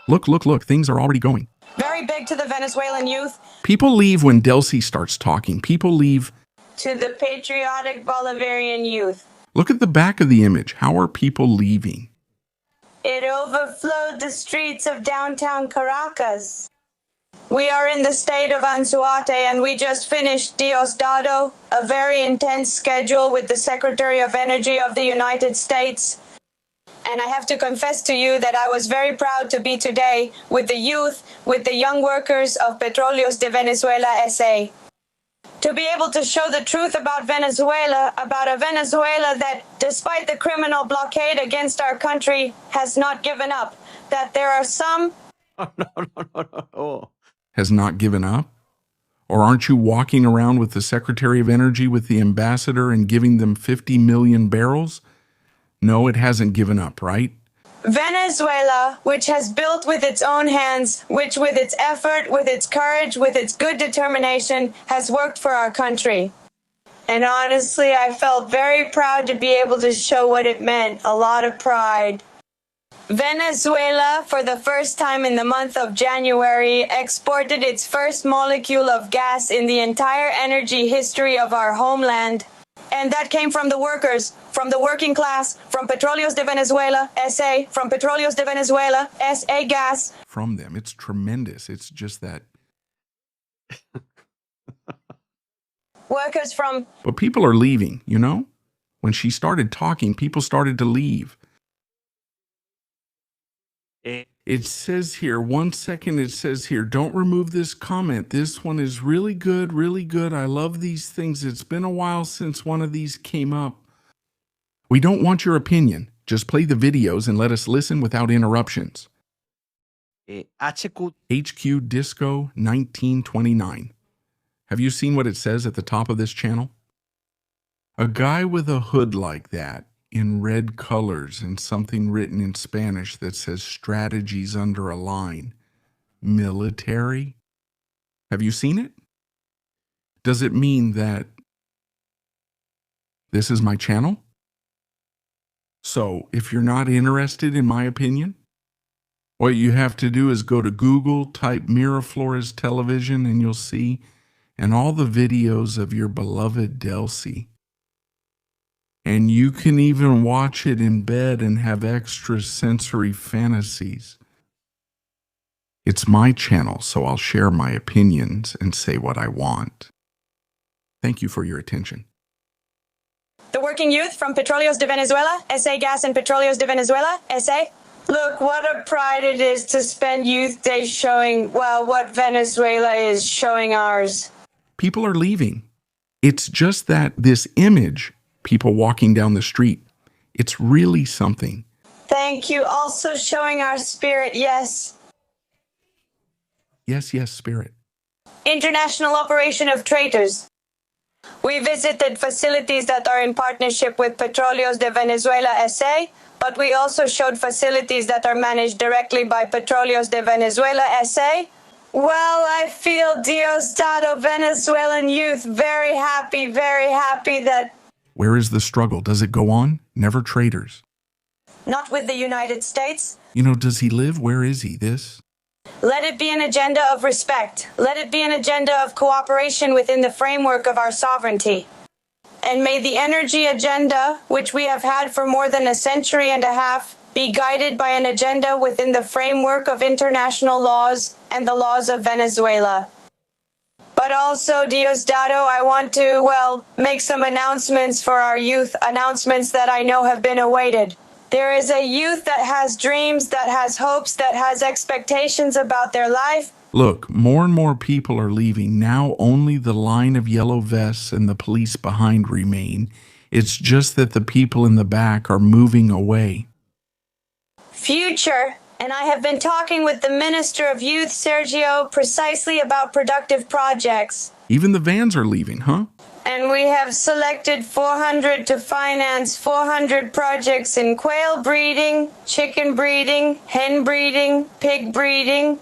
Look. Things are already going. Very big to the Venezuelan youth. People leave when Delcy starts talking. People leave. To the patriotic Bolivarian youth. Look at the back of the image. How are people leaving? It overflowed the streets of downtown Caracas. We are in the state of Anzoátegui, and we just finished Diosdado, a very intense schedule with the Secretary of Energy of the United States. And I have to confess to you that I was very proud to be today with the youth, with the young workers of Petróleos de Venezuela S.A. To be able to show the truth about Venezuela, about a Venezuela that, despite the criminal blockade against our country, has not given up. That there are some... No. Has not given up? Or aren't you walking around with the Secretary of Energy, with the ambassador, and giving them 50 million barrels? No, it hasn't given up, right? Venezuela, which has built with its own hands, which with its effort, with its courage, with its good determination, has worked for our country. And honestly, I felt very proud to be able to show what it meant, a lot of pride. Venezuela, for the first time in the month of January, exported its first molecule of gas in the entire energy history of our homeland. And that came from the workers, from the working class, from Petróleos de Venezuela, S.A., from Petróleos de Venezuela, S.A. Gas. From them. It's tremendous. It's just that. Workers from... But people are leaving, you know? When she started talking, people started to leave. It says here, 1 second, it says here, don't remove this comment. This one is really good, really good. I love these things. It's been a while since one of these came up. We don't want your opinion. Just play the videos and let us listen without interruptions. HQ Disco 1929. Have you seen what it says at the top of this channel? A guy with a hood like that, in red colors and something written in Spanish that says strategies under a line. Military? Have you seen it? Does it mean that this is my channel? So, if you're not interested in my opinion, what you have to do is go to Google, type Miraflores Television, and you'll see, and all the videos of your beloved Delcy. And you can even watch it in bed and have extra sensory fantasies. It's my channel, so I'll share my opinions and say what I want. Thank you for your attention. The working youth from Petróleos de Venezuela, SA Gas and Petróleos de Venezuela, SA. Look, what a pride it is to spend Youth Day showing, well, what Venezuela is showing ours. People are leaving. It's just that this image, people walking down the street, it's really something. Thank you. Also showing our spirit, yes. Yes, yes, spirit. International Operation of Traitors. We visited facilities that are in partnership with Petróleos de Venezuela SA, but we also showed facilities that are managed directly by Petróleos de Venezuela SA. Well, I feel Diosdado Venezuelan youth very happy that... Where is the struggle? Does it go on? Never traitors. Not with the United States. You know, does he live? Where is he? This? Let it be an agenda of respect. Let it be an agenda of cooperation within the framework of our sovereignty. And may the energy agenda, which we have had for more than a century and a half, be guided by an agenda within the framework of international laws and the laws of Venezuela. But also, Diosdado, I want to, well, make some announcements for our youth, announcements that I know have been awaited. There is a youth that has dreams, that has hopes, that has expectations about their life. Look, more and more people are leaving. Now only the line of yellow vests and the police behind remain. It's just that the people in the back are moving away. Future. And I have been talking with the Minister of Youth, Sergio, precisely about productive projects. Even the vans are leaving, huh? And we have selected 400 to finance 400 projects in quail breeding, chicken breeding, hen breeding, pig breeding.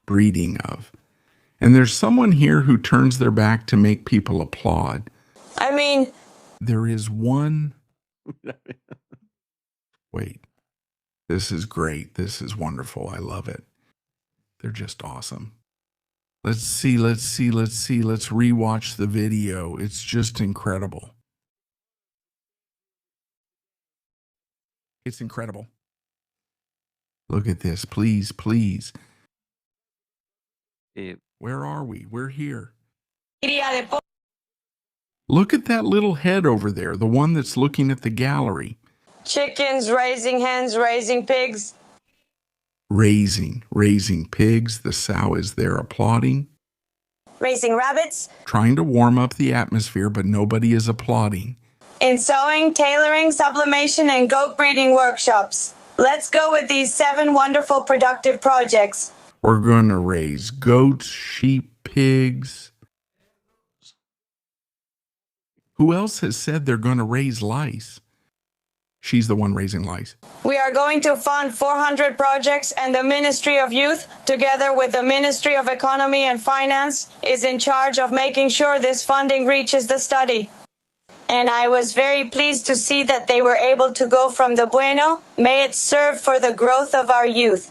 Breeding of. And there's someone here who turns their back to make people applaud. I mean... There is one... Wait. This is great. This is wonderful. I love it. They're just awesome. Let's see. Let's rewatch the video. It's just incredible. It's incredible. Look at this. Please. Where are we? We're here. Look at that little head over there, the one that's looking at the gallery. Chickens, raising hens, raising pigs. Raising pigs. The sow is there applauding. Raising rabbits. Trying to warm up the atmosphere, but nobody is applauding. In sewing, tailoring, sublimation, and goat breeding workshops. Let's go with these 7 wonderful productive projects. We're going to raise goats, sheep, pigs. Who else has said they're going to raise lice? She's the one raising lice. We are going to fund 400 projects, and the Ministry of Youth, together with the Ministry of Economy and Finance, is in charge of making sure this funding reaches the study. And I was very pleased to see that they were able to go from the bueno. May it serve for the growth of our youth.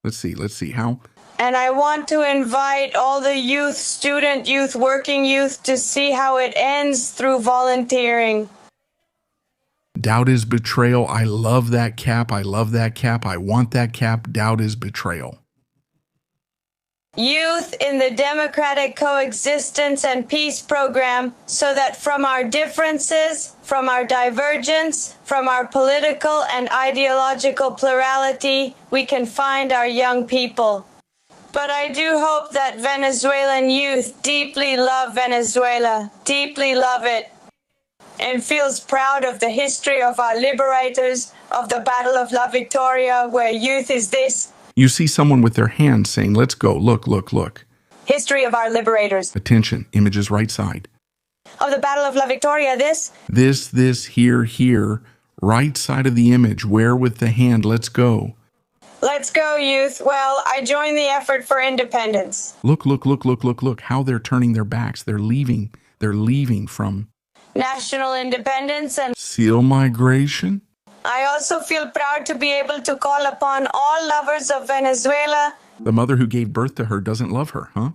Let's see, how? And I want to invite all the youth, student youth, working youth to see how it ends through volunteering. Doubt is betrayal. I love that cap. I want that cap. Doubt is betrayal. Youth in the Democratic Coexistence and Peace Program, so that from our differences, from our divergence, from our political and ideological plurality, we can find our young people. But I do hope that Venezuelan youth deeply love Venezuela, deeply love it, and feels proud of the history of our liberators, of the Battle of La Victoria, where youth is this. You see someone with their hand saying, let's go, look, look, look. History of our liberators. Attention, images right side. Of the Battle of La Victoria, this. This, here, right side of the image, where with the hand, let's go. Let's go, youth. Well, I join the effort for independence. Look, how they're turning their backs. They're leaving from National independence and seal migration. I also feel proud to be able to call upon all lovers of Venezuela. The mother who gave birth to her doesn't love her, huh?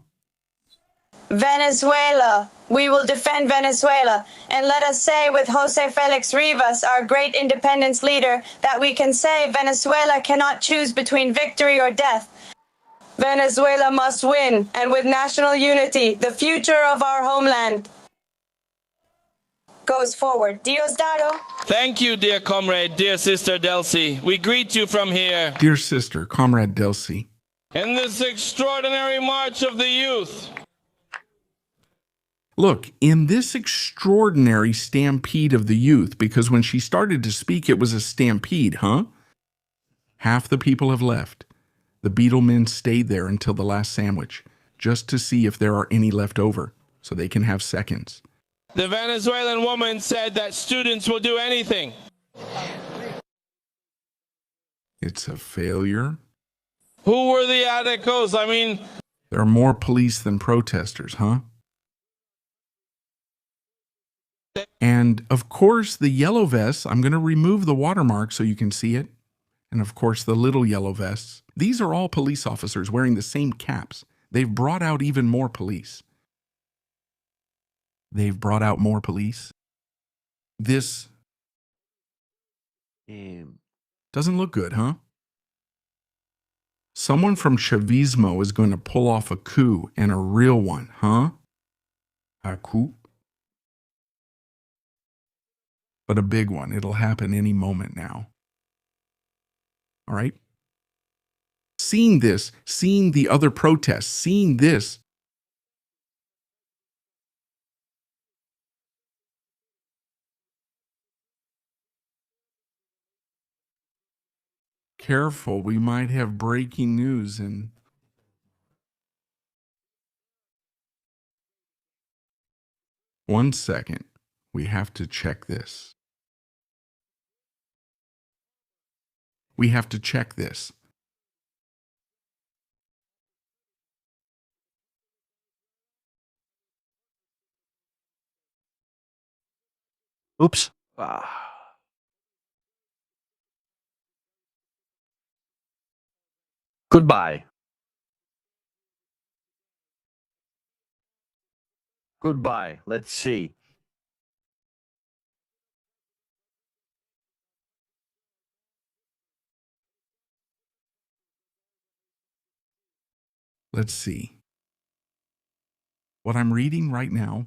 Venezuela. We will defend Venezuela. And let us say with Jose Felix Rivas, our great independence leader, that we can say Venezuela cannot choose between victory or death. Venezuela must win, and with national unity, the future of our homeland goes forward. Diosdado. Thank you, dear comrade, dear sister Delcy. We greet you from here. Dear sister, comrade Delcy. In this extraordinary march of the youth. Look, in this extraordinary stampede of the youth, because when she started to speak, it was a stampede, huh? Half the people have left. The Beetle men stayed there until the last sandwich, just to see if there are any left over, so they can have seconds. The Venezuelan woman said that students will do anything. It's a failure. Who were the Adecos? I mean... There are more police than protesters, huh? And, of course, the yellow vests, I'm going to remove the watermark so you can see it. And, of course, the little yellow vests. These are all police officers wearing the same caps. They've brought out even more police. They've brought out more police. This doesn't look good, huh? Someone from Chavismo is going to pull off a coup, and a real one, huh? A coup? But a big one. It'll happen any moment now. All right? Seeing this, seeing the other protests, seeing this, careful, we might have breaking news and one second. We have to check this. We have to check this. Oops. Goodbye. Goodbye. Let's see. Let's see. What I'm reading right now,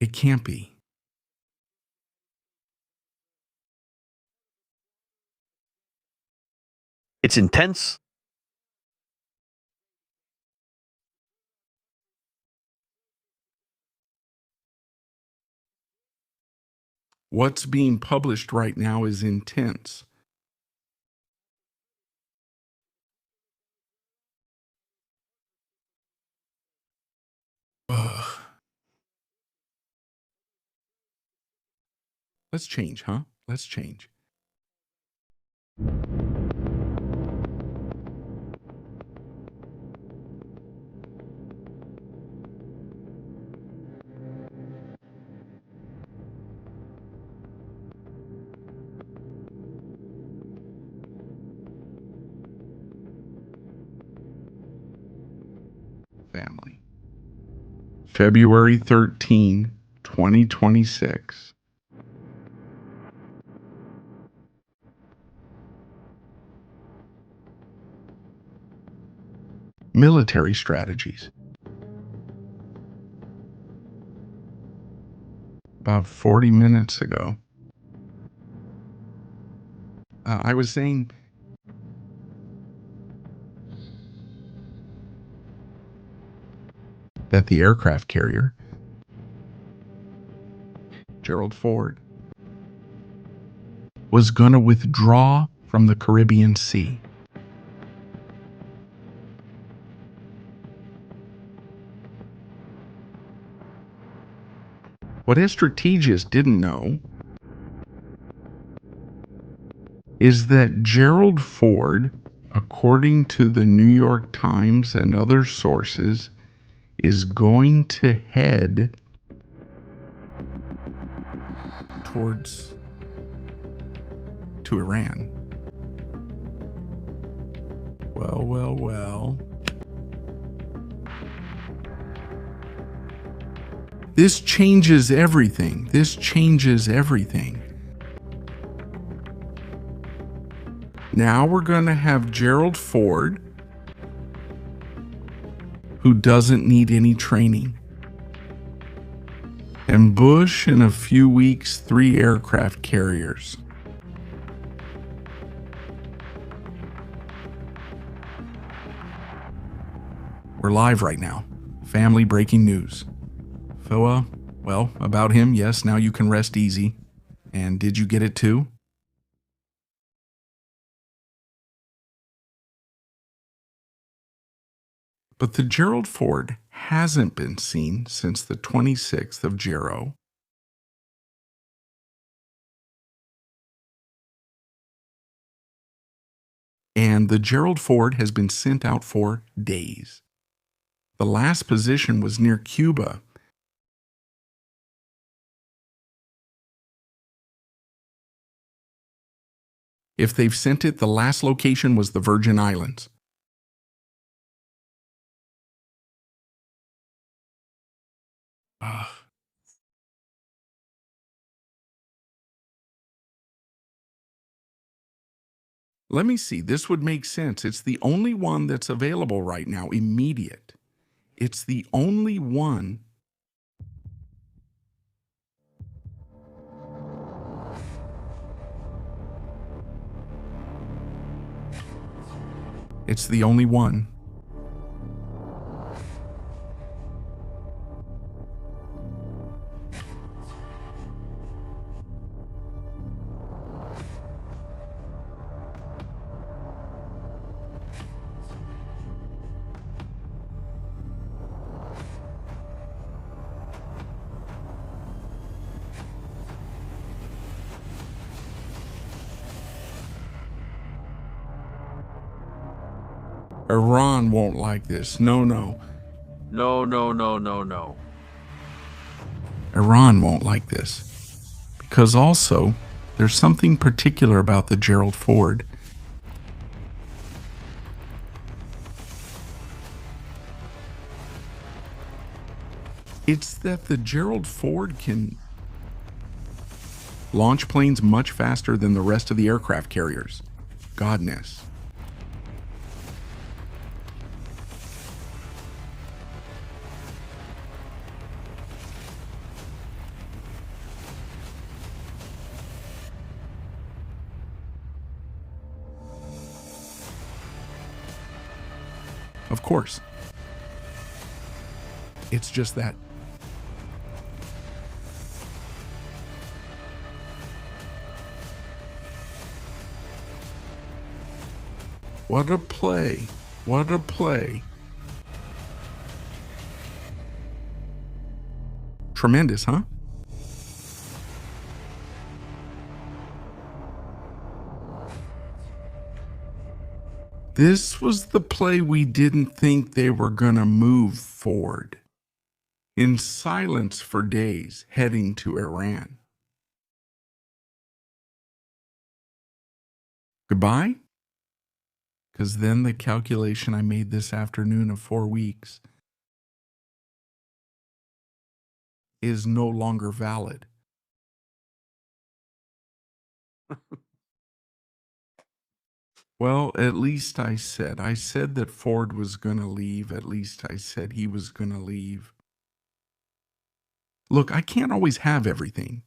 it can't be. It's intense. What's being published right now is intense. Ugh. Let's change, huh? Let's change. Family. February 13, 2026. military strategies. About 40 minutes ago. I was saying that the aircraft carrier, Gerald Ford, was going to withdraw from the Caribbean Sea. What his strategists didn't know is that Gerald Ford, according to the New York Times and other sources, is going to head to Iran. Well. This changes everything. Now we're going to have Gerald Ford, who doesn't need any training, and Bush in a few weeks 3 aircraft carriers. We're live right now. Family breaking news. So, well, about him, yes, now you can rest easy. And did you get it too? But the Gerald Ford hasn't been seen since the 26th of Gero. And the Gerald Ford has been sent out for days. The last position was near Cuba. If they've sent it, the last location was the Virgin Islands. Let me see. This would make sense. It's the only one that's available right now, immediate. It's the only one. It's the only one. Iran won't like this. No. No. Iran won't like this. Because also, there's something particular about the Gerald Ford. It's that the Gerald Ford can launch planes much faster than the rest of the aircraft carriers. Godness. Of course. It's just that. What a play. What a play. Tremendous, huh? This was the play we didn't think they were gonna move forward. In silence for days, heading to Iran. Goodbye? Because then the calculation I made this afternoon of 4 weeks is no longer valid. Well, at least I said. I said that Ford was going to leave. At least I said he was going to leave. Look, I can't always have everything.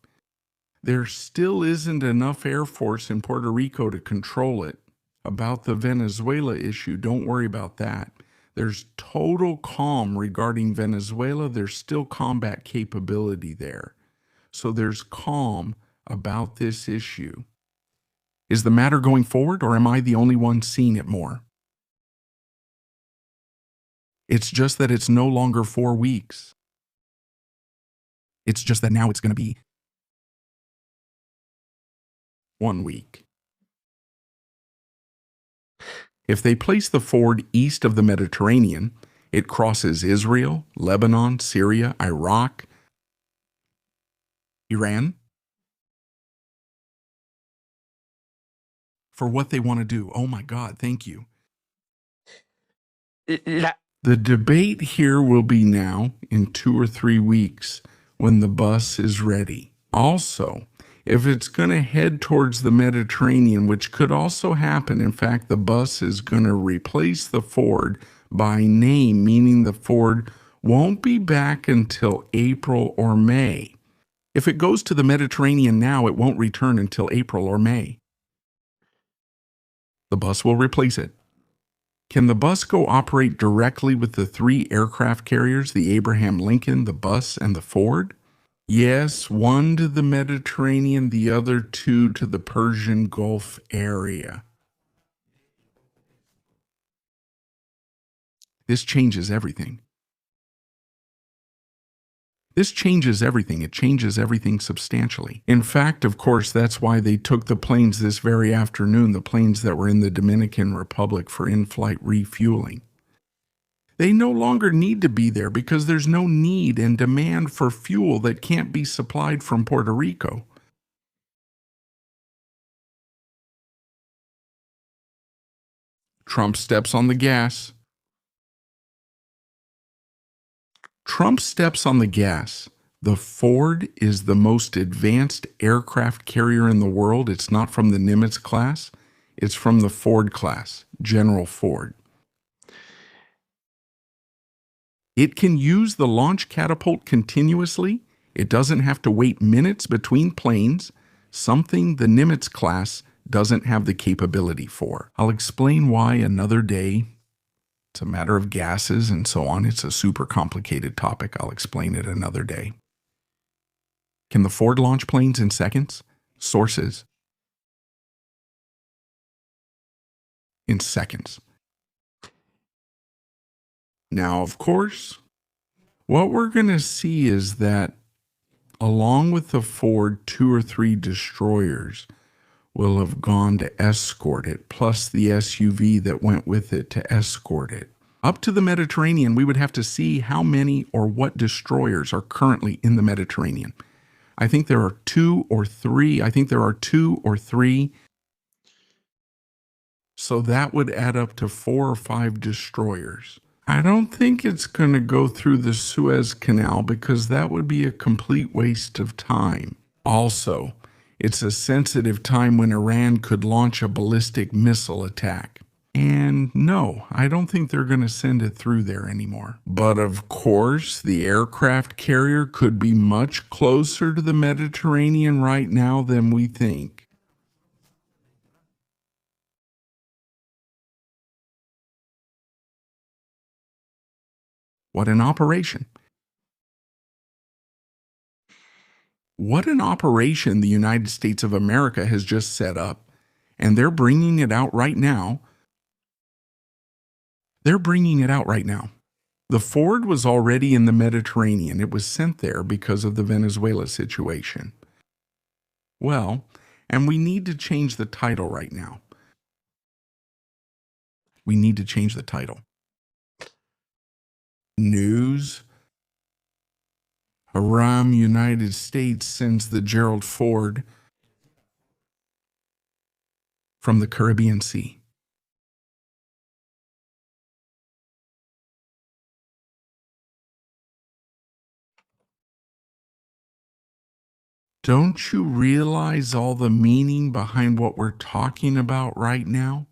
There still isn't enough Air Force in Puerto Rico to control it. About the Venezuela issue, don't worry about that. There's total calm regarding Venezuela. There's still combat capability there. So there's calm about this issue. Is the matter going forward, or am I the only one seeing it more? It's just that it's no longer 4 weeks. It's just that now it's going to be 1 week. If they place the Ford east of the Mediterranean, it crosses Israel, Lebanon, Syria, Iraq, Iran. For what they want to do. Oh my God, thank you. The debate here will be now in 2 or 3 weeks when the bus is ready. Also, if it's going to head towards the Mediterranean, which could also happen, in fact, the bus is going to replace the Ford by name, meaning the Ford won't be back until April or May. If it goes to the Mediterranean now, it won't return until April or May. The bus will replace it. Can the bus go operate directly with the 3 aircraft carriers, the Abraham Lincoln, the bus, and the Ford? Yes, one to the Mediterranean, the other 2 to the Persian Gulf area. This changes everything. This changes everything. It changes everything substantially. In fact, of course, that's why they took the planes this very afternoon, the planes that were in the Dominican Republic for in-flight refueling. They no longer need to be there because there's no need and demand for fuel that can't be supplied from Puerto Rico. Trump steps on the gas. Trump steps on the gas. The Ford is the most advanced aircraft carrier in the world. It's not from the Nimitz class. It's from the Ford class, General Ford. It can use the launch catapult continuously. It doesn't have to wait minutes between planes, something the Nimitz class doesn't have the capability for. I'll explain why another day. It's a matter of gases and so on. It's a super complicated topic. I'll explain it another day. Can the Ford launch planes in seconds? Sources. In seconds. Now, of course, what we're going to see is that along with the Ford, 2 or 3 destroyers will have gone to escort it, plus the SUV that went with it to escort it. Up to the Mediterranean, we would have to see how many or what destroyers are currently in the Mediterranean. I think there are 2 or 3. So that would add up to 4 or 5 destroyers. I don't think it's going to go through the Suez Canal because that would be a complete waste of time. Also, it's a sensitive time when Iran could launch a ballistic missile attack. And no, I don't think they're going to send it through there anymore. But of course, the aircraft carrier could be much closer to the Mediterranean right now than we think. What an operation. What an operation the United States of America has just set up, and they're bringing it out right now. The Ford was already in the Mediterranean. It was sent there because of the Venezuela situation. Well, and we need to change the title right now. We need to change the title. News. Haram United States sends the Gerald Ford from the Caribbean Sea. Don't you realize all the meaning behind what we're talking about right now?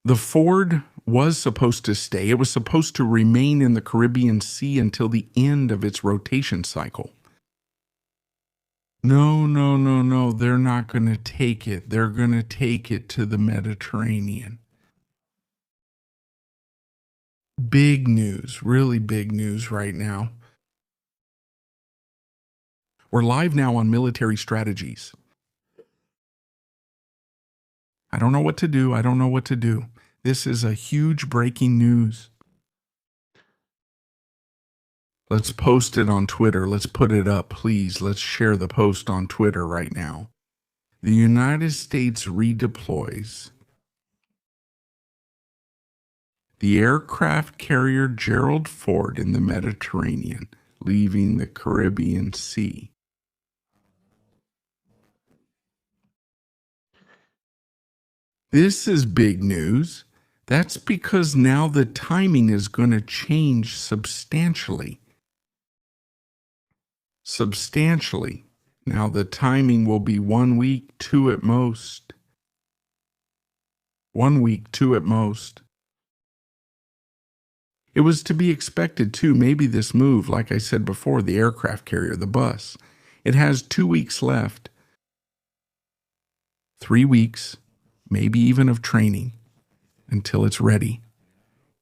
The Ford was supposed to stay. It was supposed to remain in the Caribbean Sea until the end of its rotation cycle. No, no, no, no. They're not going to take it. They're going to take it to the Mediterranean. Big news, really big news right now. We're live now on military strategies. I don't know what to do. I don't know what to do. This is a huge breaking news. Let's post it on Twitter. Let's put it up, please. Let's share the post on Twitter right now. The United States redeploys the aircraft carrier Gerald Ford in the Mediterranean, leaving the Caribbean Sea. This is big news. That's because now the timing is going to change substantially. Substantially. Now the timing will be 1 week, 2 at most. 1 week, 2 at most. It was to be expected too, maybe this move, like I said before, the aircraft carrier, the bus. It has 2 weeks left. 3 weeks, maybe even of training, until it's ready.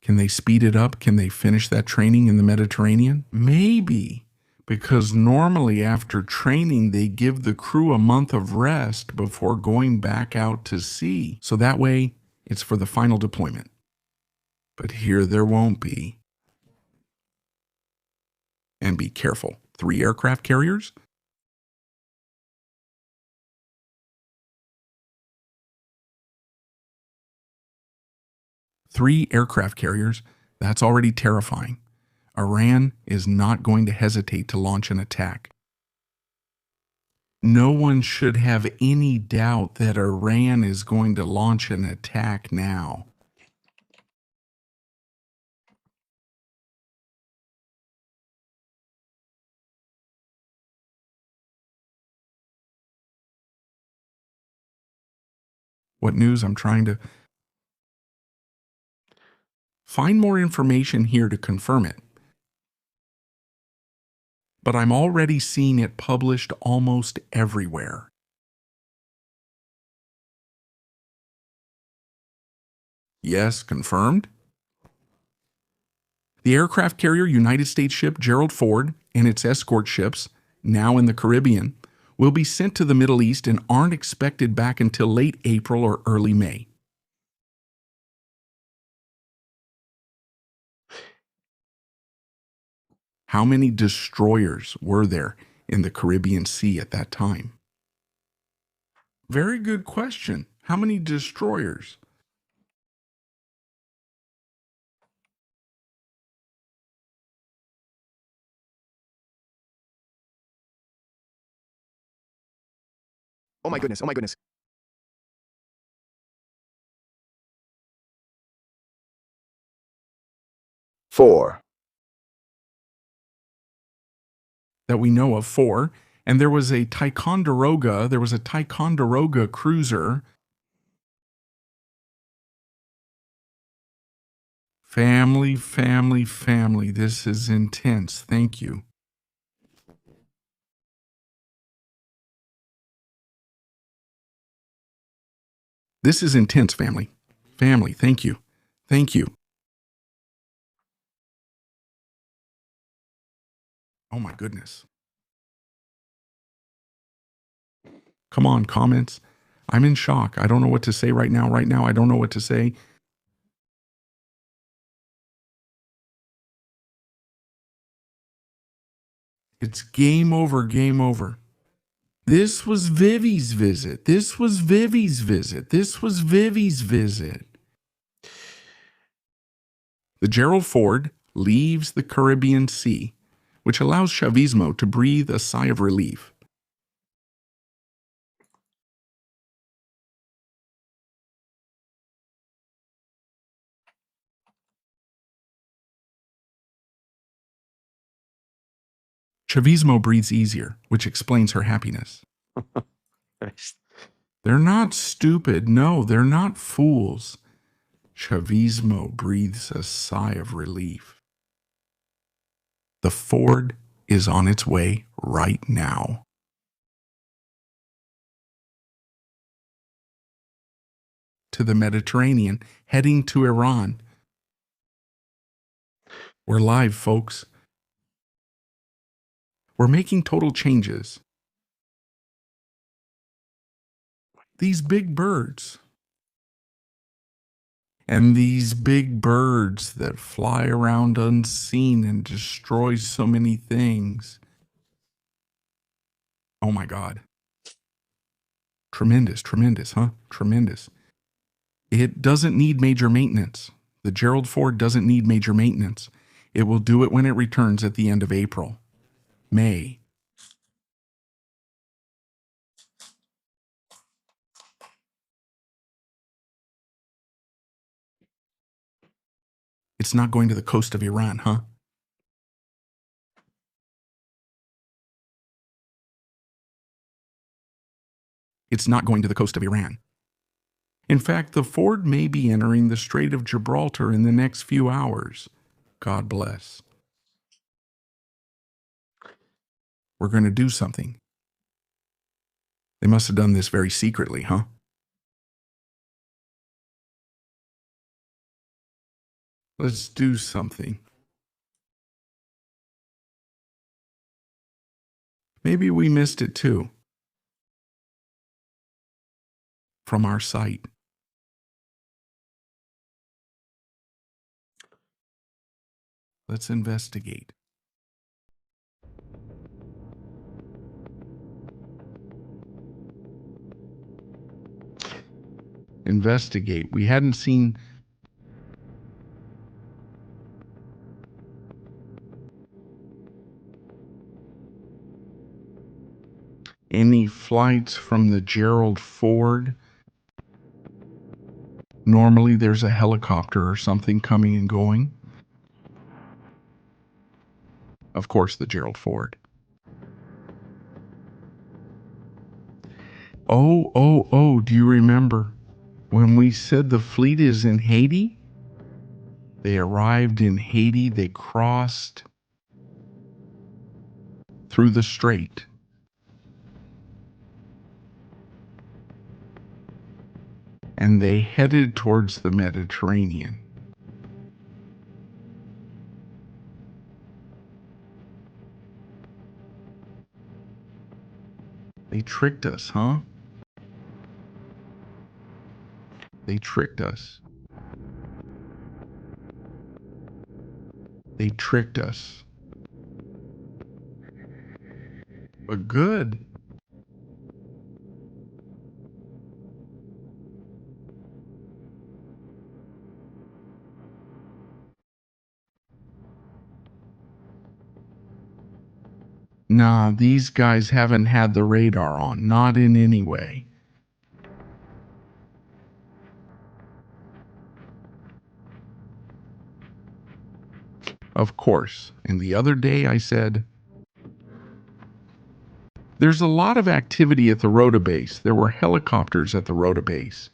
Can they speed it up? Can they finish that training in the Mediterranean? Maybe, because normally after training, they give the crew a month of rest before going back out to sea. So that way, it's for the final deployment. But here there won't be. And be careful. 3 aircraft carriers? Three aircraft carriers, that's already terrifying. Iran is not going to hesitate to launch an attack. No one should have any doubt that Iran is going to launch an attack now. What news? I'm trying to find more information here to confirm it. But I'm already seeing it published almost everywhere. Yes, confirmed. The aircraft carrier United States ship Gerald Ford and its escort ships, now in the Caribbean, will be sent to the Middle East and aren't expected back until late April or early May. How many destroyers were there in the Caribbean Sea at that time? Very good question. How many destroyers? Oh my goodness, oh my goodness. Four. That we know of, 4. And there was a Ticonderoga, cruiser. Family, family, family. This is intense. Thank you. This is intense, family. Family, thank you. Thank you. Oh my goodness. Come on, comments. I'm in shock. I don't know what to say right now. I don't know what to say. It's game over, game over. This was Vivi's visit. This was Vivi's visit. This was Vivi's visit. The Gerald Ford leaves the Caribbean Sea, which allows Chavismo to breathe a sigh of relief. Chavismo breathes easier, which explains her happiness. They're not stupid. No, they're not fools. Chavismo breathes a sigh of relief. The Ford is on its way right now. To the Mediterranean, heading to Iran. We're live, folks. We're making total changes. These big birds. And these big birds that fly around unseen and destroy so many things. Oh my God. Tremendous, tremendous, huh? Tremendous. It doesn't need major maintenance. The Gerald Ford doesn't need major maintenance. It will do it when it returns at the end of April. May. It's not going to the coast of Iran, huh? It's not going to the coast of Iran. In fact, the Ford may be entering the Strait of Gibraltar in the next few hours. God bless. We're going to do something. They must have done this very secretly, huh? Let's do something. Maybe we missed it too. From our sight. Let's investigate. Investigate. We hadn't seen any flights from the Gerald Ford. Normally there's a helicopter or something coming and going. Of course, the Gerald Ford. Oh, do you remember when we said the fleet is in Haiti? They arrived in Haiti, they crossed through the strait. And they headed towards the Mediterranean. They tricked us, huh? They tricked us. They tricked us. But good. Nah, these guys haven't had the radar on, not in any way. Of course. And the other day I said, there's a lot of activity at the Rota base. There were helicopters at the Rota base.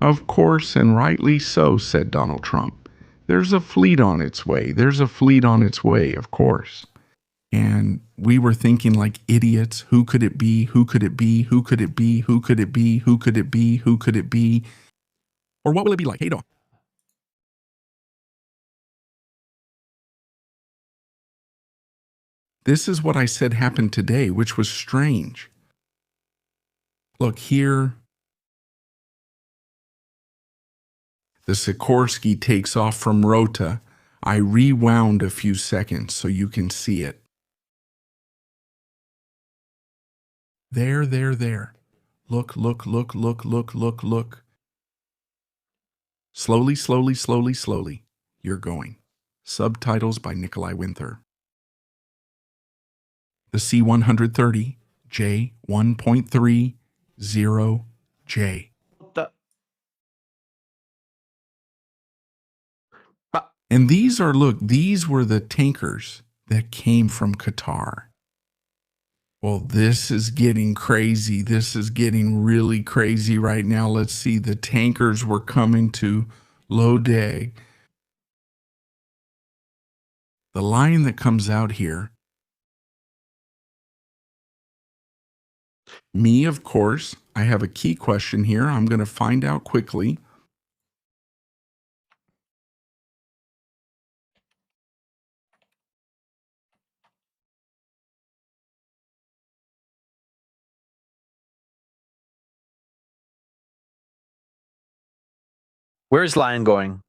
Of course, and rightly so, said Donald Trump. There's a fleet on its way. There's a fleet on its way, of course. And we were thinking like idiots, who could it be? Who could it be? Who could it be? Who could it be? Who could it be? Who could it be? Or what will it be like? Hey, dog. This is what I said happened today, which was strange. Look, here, the Sikorsky takes off from Rota. I rewound a few seconds so you can see it. There. Look. Slowly. You're going. Subtitles by Nikolai Winther. The C-130, J1.30J. And these are, look, these were the tankers that came from Qatar. Well, this is getting crazy. This is getting really crazy right now. Let's see. The tankers were coming to Lodeg. The line that comes out here, me, of course, I have a key question here. I'm going to find out quickly. Where's Lion going?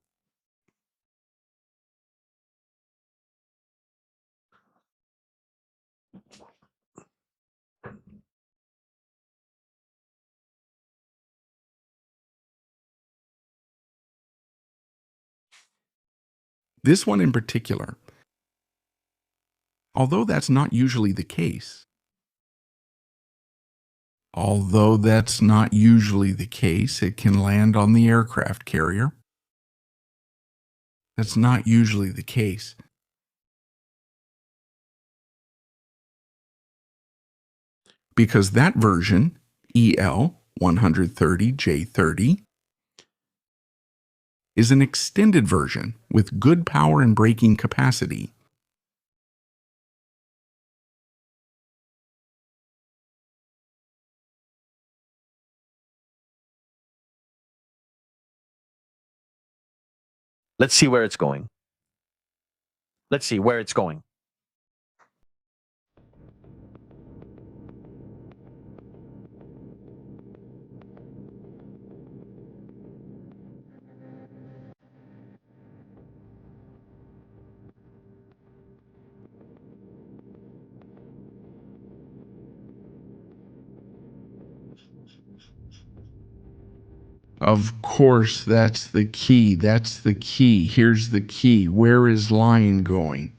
This one in particular, although that's not usually the case, it can land on the aircraft carrier. That's not usually the case. Because that version, EL 130J30, is an extended version with good power and braking capacity. Let's see where it's going. Let's see where it's going. Of course, that's the key. That's the key. Here's the key. Where is Lion going?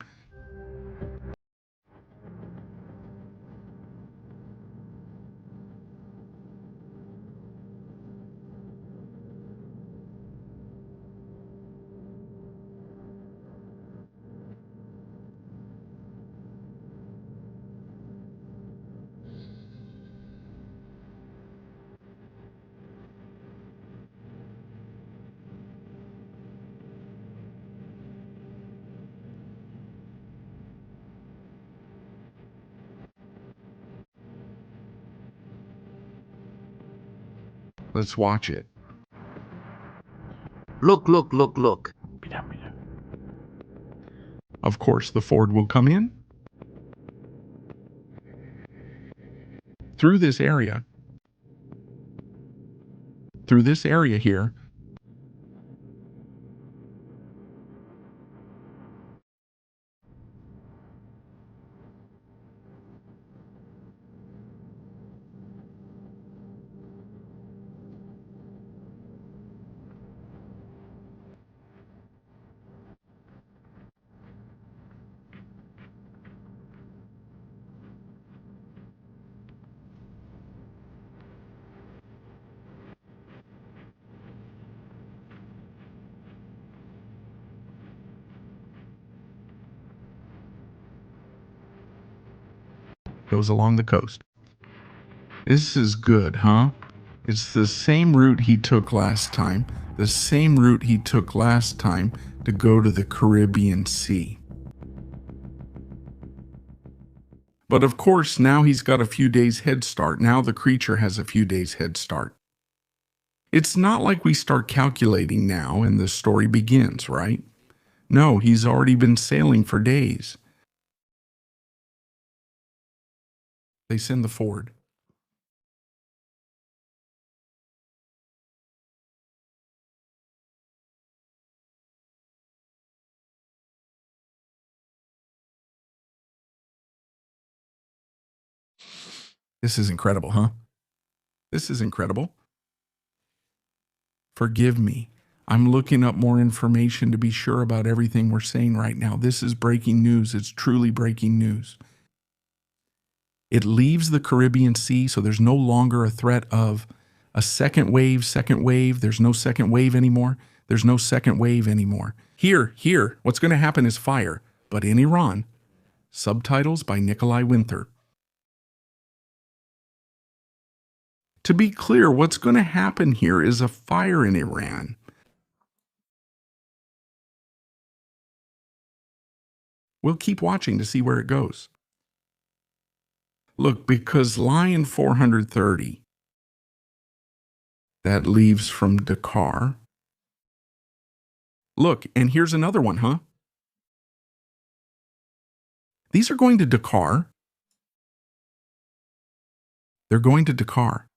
Let's watch it. Look, look, look, look. Of course, the Ford will come in through this area. Through this area here. Goes along the coast. This is good, huh? It's the same route he took last time. The same route he took last time to go to the Caribbean Sea. But of course, now he's got a few days head start. Now the creature has a few days head start. It's not like we start calculating now and the story begins, right? No, he's already been sailing for days. They send the Ford. This is incredible, huh? This is incredible. Forgive me. I'm looking up more information to be sure about everything we're saying right now. This is breaking news. It's truly breaking news. It leaves the Caribbean Sea, so there's no longer a threat of a second wave. There's no second wave anymore. There's no second wave anymore. Here, what's going to happen is fire, but in Iran. Subtitles by Nikolai Winther. To be clear, what's going to happen here is a fire in Iran. We'll keep watching to see where it goes. Look, because line 430, that leaves from Dakar. Look, and here's another one, huh? These are going to Dakar. They're going to Dakar.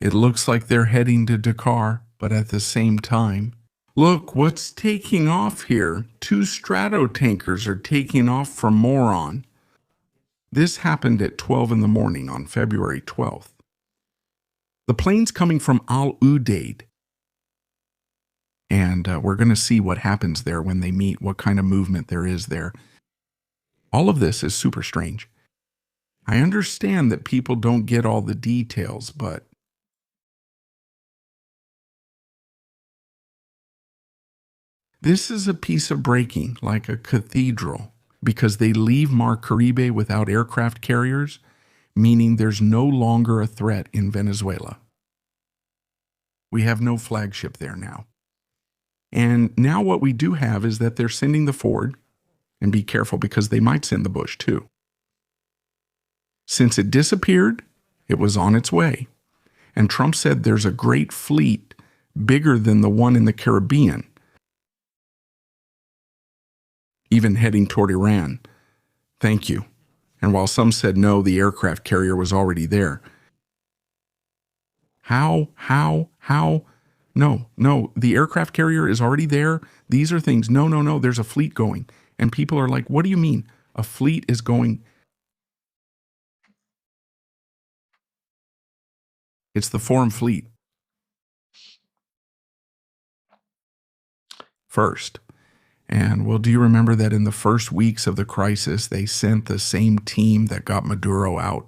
It looks like they're heading to Dakar, but at the same time, look what's taking off here. 2 Stratotankers are taking off from Moron. This happened at 12 in the morning on February 12th. The plane's coming from Al Udeid. And we're going to see what happens there when they meet, what kind of movement there is there. All of this is super strange. I understand that people don't get all the details, but this is a piece of breaking, like a cathedral, because they leave Mar Caribe without aircraft carriers, meaning there's no longer a threat in Venezuela. We have no flagship there now. And now what we do have is that they're sending the Ford, and be careful because they might send the Bush too. Since it disappeared, it was on its way. And Trump said there's a great fleet bigger than the one in the Caribbean, even heading toward Iran. Thank you. And while some said no, the aircraft carrier was already there. How? No, the aircraft carrier is already there. These are things. No, there's a fleet going. And people are like, what do you mean? A fleet is going? It's the Foreign Fleet. First. And well, do you remember that in the first weeks of the crisis, they sent the same team that got Maduro out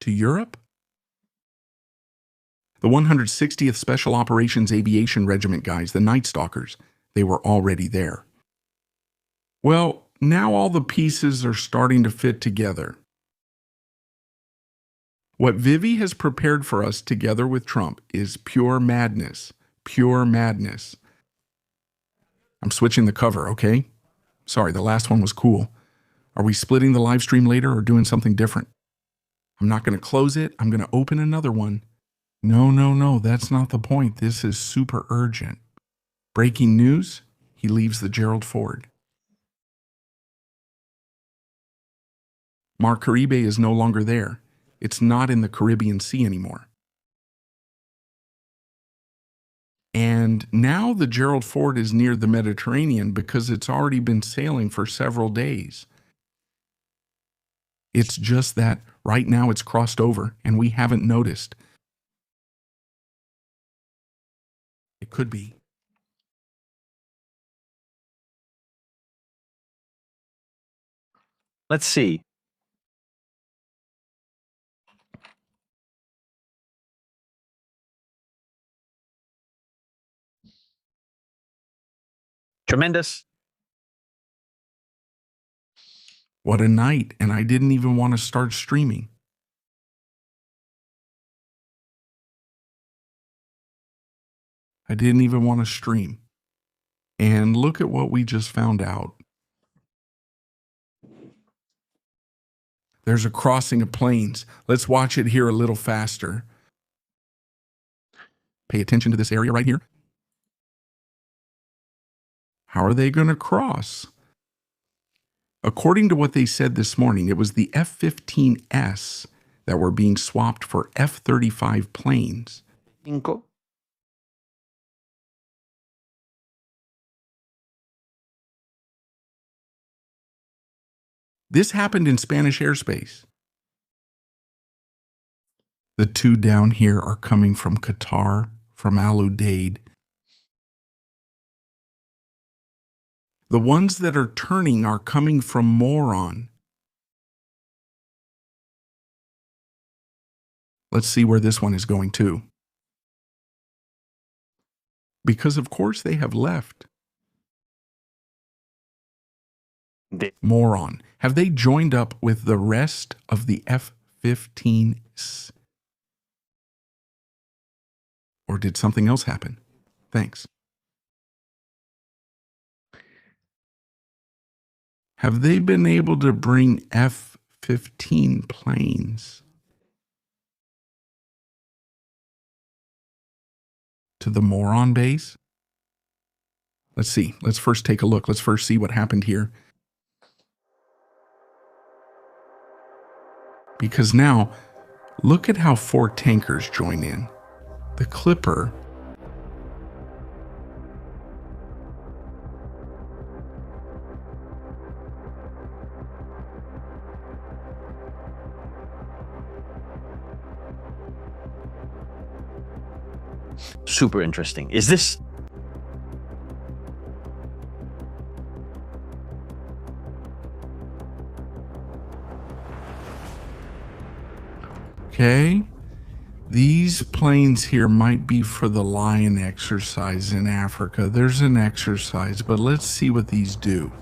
to Europe? The 160th Special Operations Aviation Regiment guys, the Night Stalkers, they were already there. Well, now all the pieces are starting to fit together. What Vivi has prepared for us together with Trump is pure madness. Pure madness. I'm switching the cover, okay? Sorry, the last one was cool. Are we splitting the live stream later or doing something different? I'm not going to close it. I'm going to open another one. No, that's not the point. This is super urgent. Breaking news, he leaves the Gerald Ford. Mar Caribe is no longer there. It's not in the Caribbean Sea anymore. And now the Gerald Ford is near the Mediterranean because it's already been sailing for several days. It's just that right now it's crossed over and we haven't noticed. It could be. Let's see. Tremendous. What a night, and I didn't even want to start streaming. I didn't even want to stream. And look at what we just found out. There's a crossing of planes. Let's watch it here a little faster. Pay attention to this area right here. How are they going to cross? According to what they said this morning, it was the F-15S that were being swapped for F-35 planes. This happened in Spanish airspace. The two down here are coming from Qatar, from Al Udeid. The ones that are turning are coming from Moron. Let's see where this one is going to. Because of course they have left. Moron. Have they joined up with the rest of the F-15s? Or did something else happen? Thanks. Have they been able to bring F-15 planes to the Moron base? Let's see. Let's first take a look. Let's first see what happened here. Because now, look at how 4 tankers join in. The Clipper super interesting. Is this... Okay, these planes here might be for the lion exercise in Africa. There's an exercise, but let's see what these do.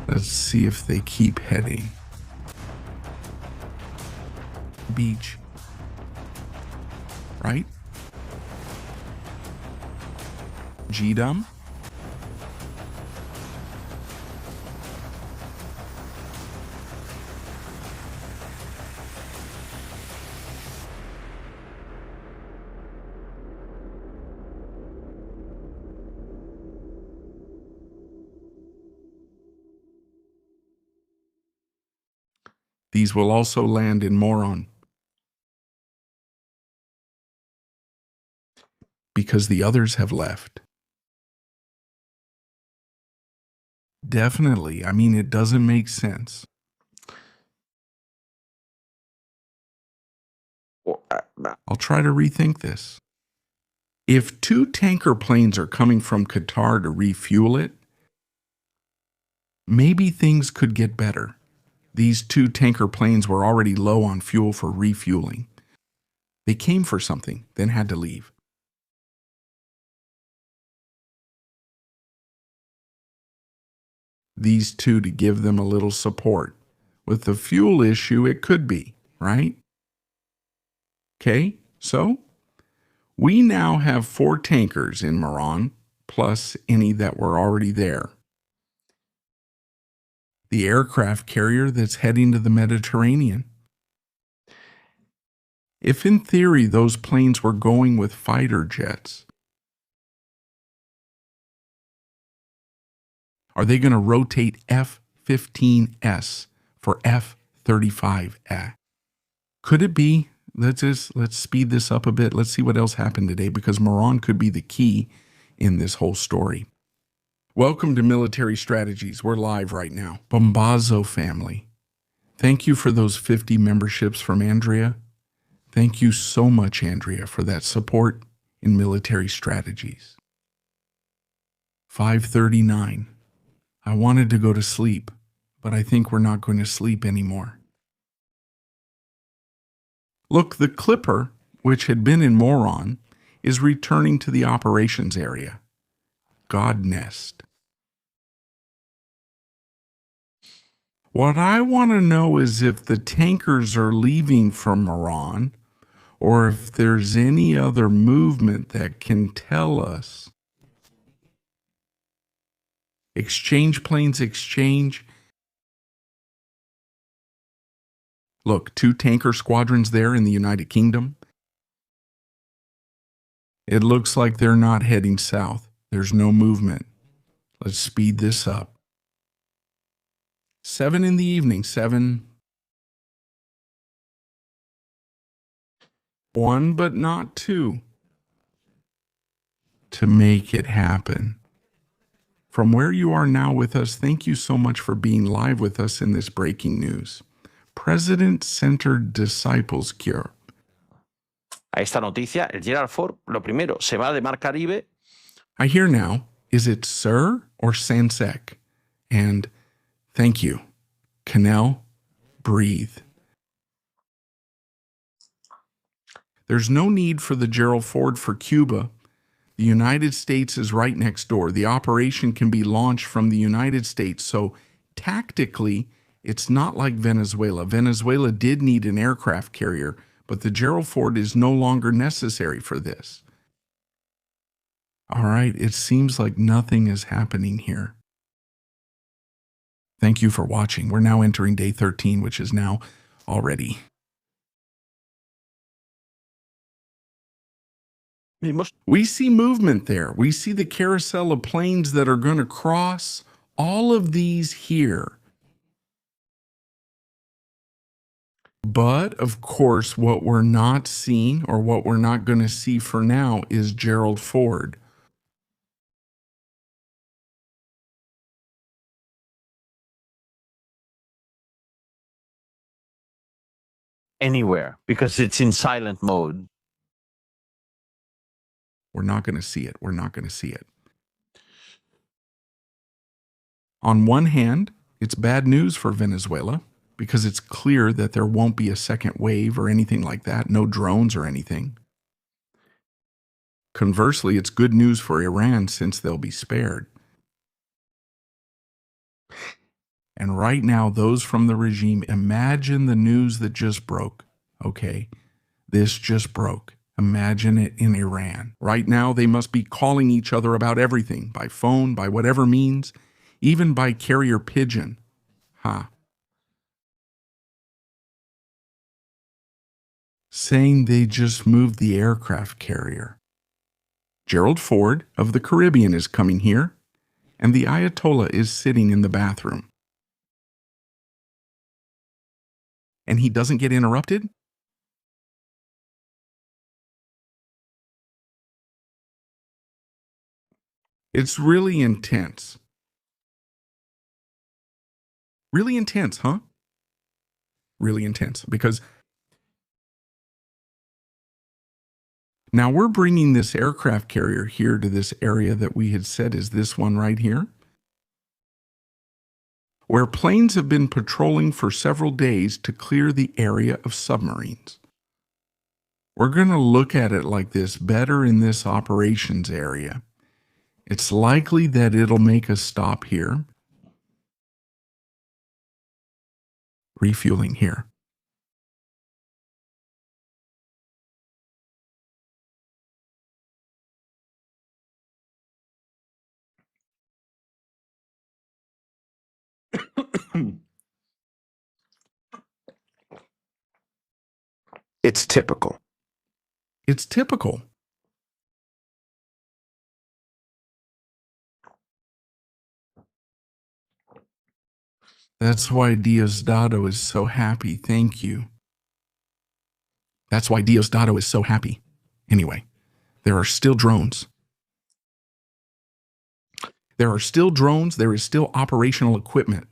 Let's see if they keep heading. Beach. Right? G-Dum. These will also land in Moron. Because the others have left. Definitely. I mean, it doesn't make sense. I'll try to rethink this. If 2 tanker planes are coming from Qatar to refuel it, maybe things could get better. These 2 tanker planes were already low on fuel for refueling. They came for something, then had to leave. These 2 to give them a little support. With the fuel issue, it could be, right? Okay, so we now have 4 tankers in Moron, plus any that were already there. The aircraft carrier that's heading to the Mediterranean. If in theory those planes were going with fighter jets, are they going to rotate F-15S for F-35A? Could it be? Let's speed this up a bit. Let's see what else happened today, because Moron could be the key in this whole story. Welcome to Military Strategies. We're live right now. Bombazo family. Thank you for those 50 memberships from Andrea. Thank you so much, Andrea, for that support in Military Strategies. 5:39. I wanted to go to sleep, but I think we're not going to sleep anymore. Look, the Clipper, which had been in Moron, is returning to the operations area. God Nest. What I want to know is if the tankers are leaving from Moron, or if there's any other movement that can tell us. Exchange planes exchange. Look, 2 tanker squadrons there in the United Kingdom. It looks like they're not heading south. There's no movement. Let's speed this up. 7 in the evening, 7. 1, but not 2. To make it happen. From where you are now with us, thank you so much for being live with us in this breaking news. President-centered disciples cure. a esta noticia, el Gerald Ford, lo primero, se va de Mar Caribe. I hear now, is it Sir or Sansec? And thank you. Canal, breathe. There's no need for the Gerald Ford for Cuba. The United States is right next door. The operation can be launched from the United States. So tactically, it's not like Venezuela. Venezuela did need an aircraft carrier, but the Gerald Ford is no longer necessary for this. All right, it seems like nothing is happening here. Thank you for watching. We're now entering day 13, which is now already. We see movement there. We see the carousel of planes that are going to cross. All of these here. But, of course, what we're not seeing, or what we're not going to see for now, is Gerald Ford. Anywhere, because it's in silent mode. We're not going to see it. We're not going to see it. On one hand, it's bad news for Venezuela because it's clear that there won't be a second wave or anything like that, no drones or anything. Conversely, it's good news for Iran since they'll be spared. And right now, those from the regime, imagine the news that just broke. Okay, this just broke. Imagine it in Iran. Right now, they must be calling each other about everything, by phone, by whatever means, even by carrier pigeon. Saying they just moved the aircraft carrier. Gerald Ford of the Caribbean is coming here, and the Ayatollah is sitting in the bathroom. And he doesn't get interrupted? It's really intense. Really intense, huh? Really intense, because now we're bringing this aircraft carrier here to this area that we had said is this one right here, where planes have been patrolling for several days to clear the area of submarines. We're going to look at it like this, better in this operations area. It's likely that it'll make a stop here. Refueling here. It's typical. It's typical. That's why Diosdado is so happy. Thank you. That's why Diosdado is so happy. Anyway, there are still drones. There are still drones. There is still operational equipment.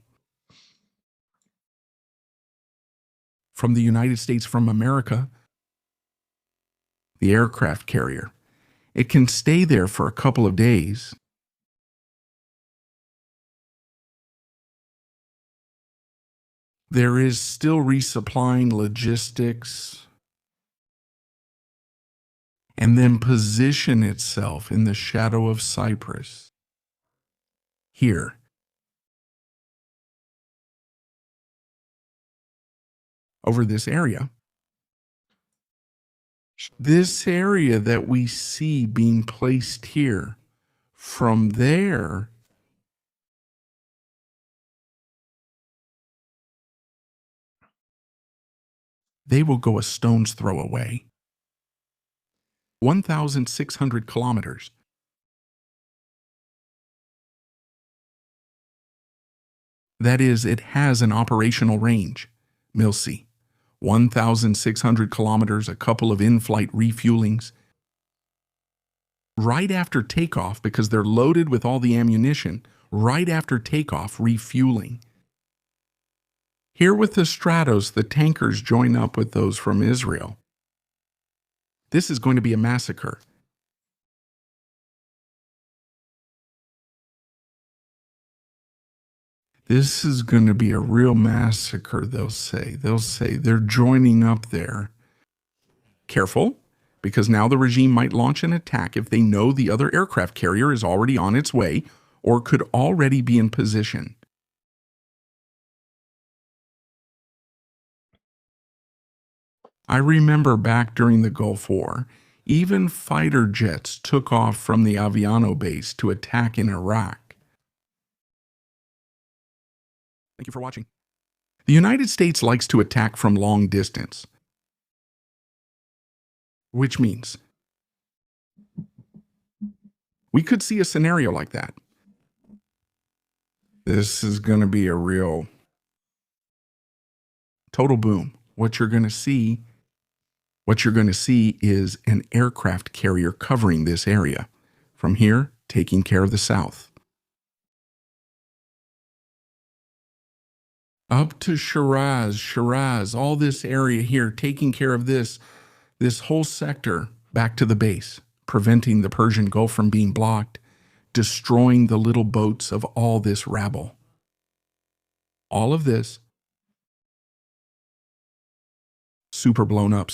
From the United States, from America, the aircraft carrier. It can stay there for a couple of days. There is still resupplying logistics, and then position itself in the shadow of Cyprus. Here. Over this area. This area that we see being placed here, from there, they will go a stone's throw away. 1,600 kilometers. That is, it has an operational range. Milsey. 1,600 kilometers, a couple of in-flight refuelings. Right after takeoff, because they're loaded with all the ammunition, right after takeoff, refueling. Here with the Stratos, the tankers join up with those from Israel. This is going to be a massacre. This is going to be a real massacre, they'll say. They'll say they're joining up there. Careful, because now the regime might launch an attack if they know the other aircraft carrier is already on its way or could already be in position. I remember back during the Gulf War, even fighter jets took off from the Aviano base to attack in Iraq. Thank you for watching. The United States likes to attack from long distance, which means we could see a scenario like that. This is going to be a real total boom. What you're going to see is an aircraft carrier covering this area. From here, taking care of the South. Up to Shiraz, all this area here, taking care of this whole sector back to the base, preventing the Persian Gulf from being blocked, destroying the little boats of all this rabble. All of this, super blown up,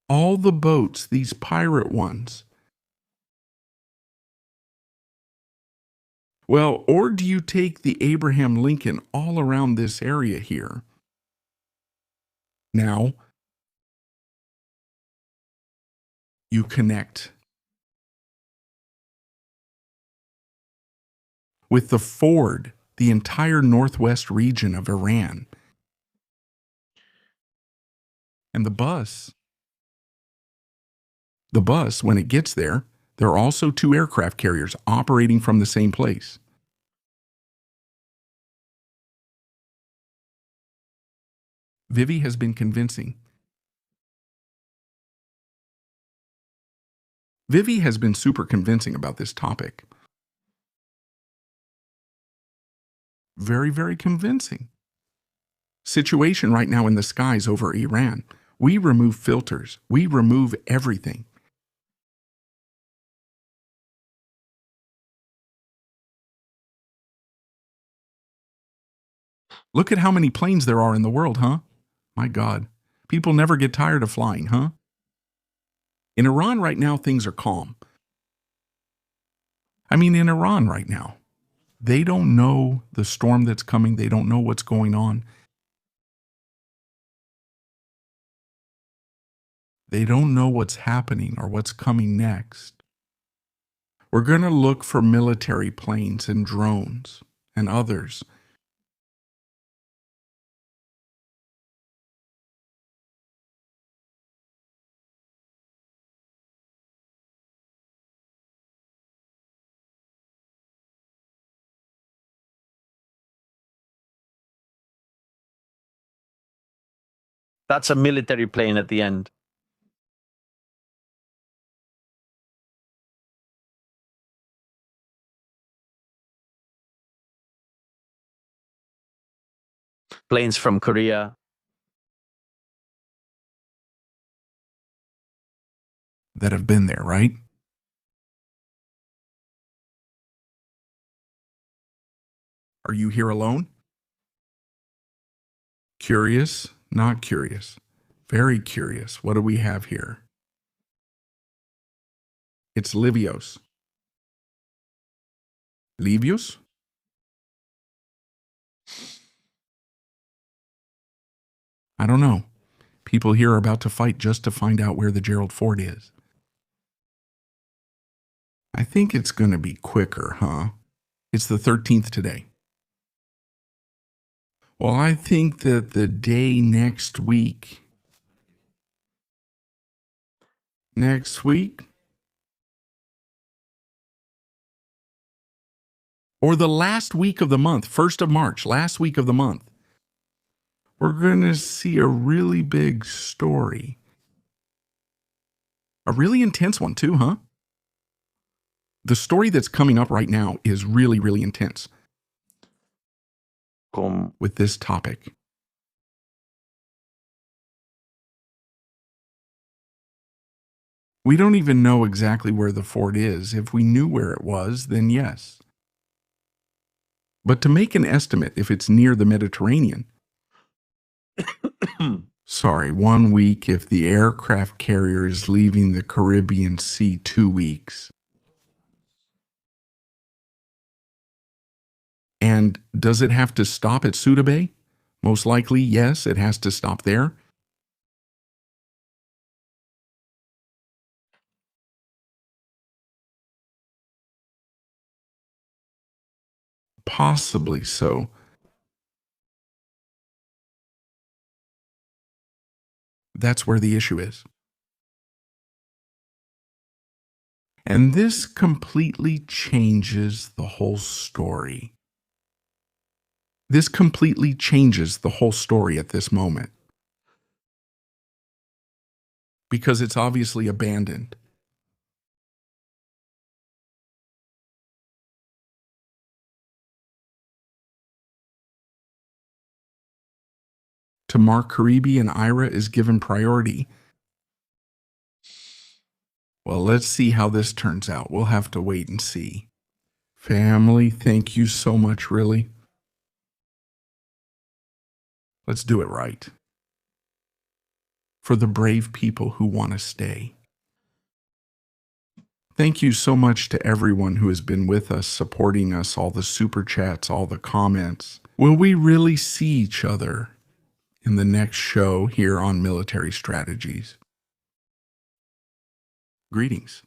all the boats, these pirate ones. Well, or do you take the Abraham Lincoln all around this area here? Now, you connect with the Ford, the entire northwest region of Iran. And the bus, when it gets there, there are also 2 aircraft carriers operating from the same place. Vivi has been convincing. Vivi has been super convincing about this topic. Very, very convincing. Situation right now in the skies over Iran. We remove filters. We remove everything. Look at how many planes there are in the world, huh? My God. People never get tired of flying, huh? In Iran right now, things are calm. I mean, in Iran right now, they don't know the storm that's coming. They don't know what's going on. They don't know what's happening or what's coming next. We're going to look for military planes and drones and others. That's a military plane at the end. Planes from Korea. That have been there, right? Are you here alone? Curious? Not curious. Very curious. What do we have here? It's Livios. Livios? I don't know. People here are about to fight just to find out where the Gerald Ford is. I think it's going to be quicker, huh? It's the 13th today. Well, I think that the day next week, or the last week of the month, 1st of March, last week of the month, we're going to see a really big story. A really intense one too, huh? The story that's coming up right now is really, really intense. With this topic. We don't even know exactly where the fort is. If we knew where it was, then yes. But to make an estimate if it's near the Mediterranean, sorry, 1 week if the aircraft carrier is leaving the Caribbean Sea 2 weeks. And does it have to stop at Suda Bay? Most likely, yes, it has to stop there. Possibly so. That's where the issue is. And this completely changes the whole story. This completely changes the whole story at this moment. Because it's obviously abandoned. To Mark Karibi and Ira is given priority. Well, let's see how this turns out. We'll have to wait and see. Family, thank you so much, really. Let's do it right. For the brave people who want to stay. Thank you so much to everyone who has been with us, supporting us, all the super chats, all the comments. Will we really see each other in the next show here on Military Strategies? Greetings.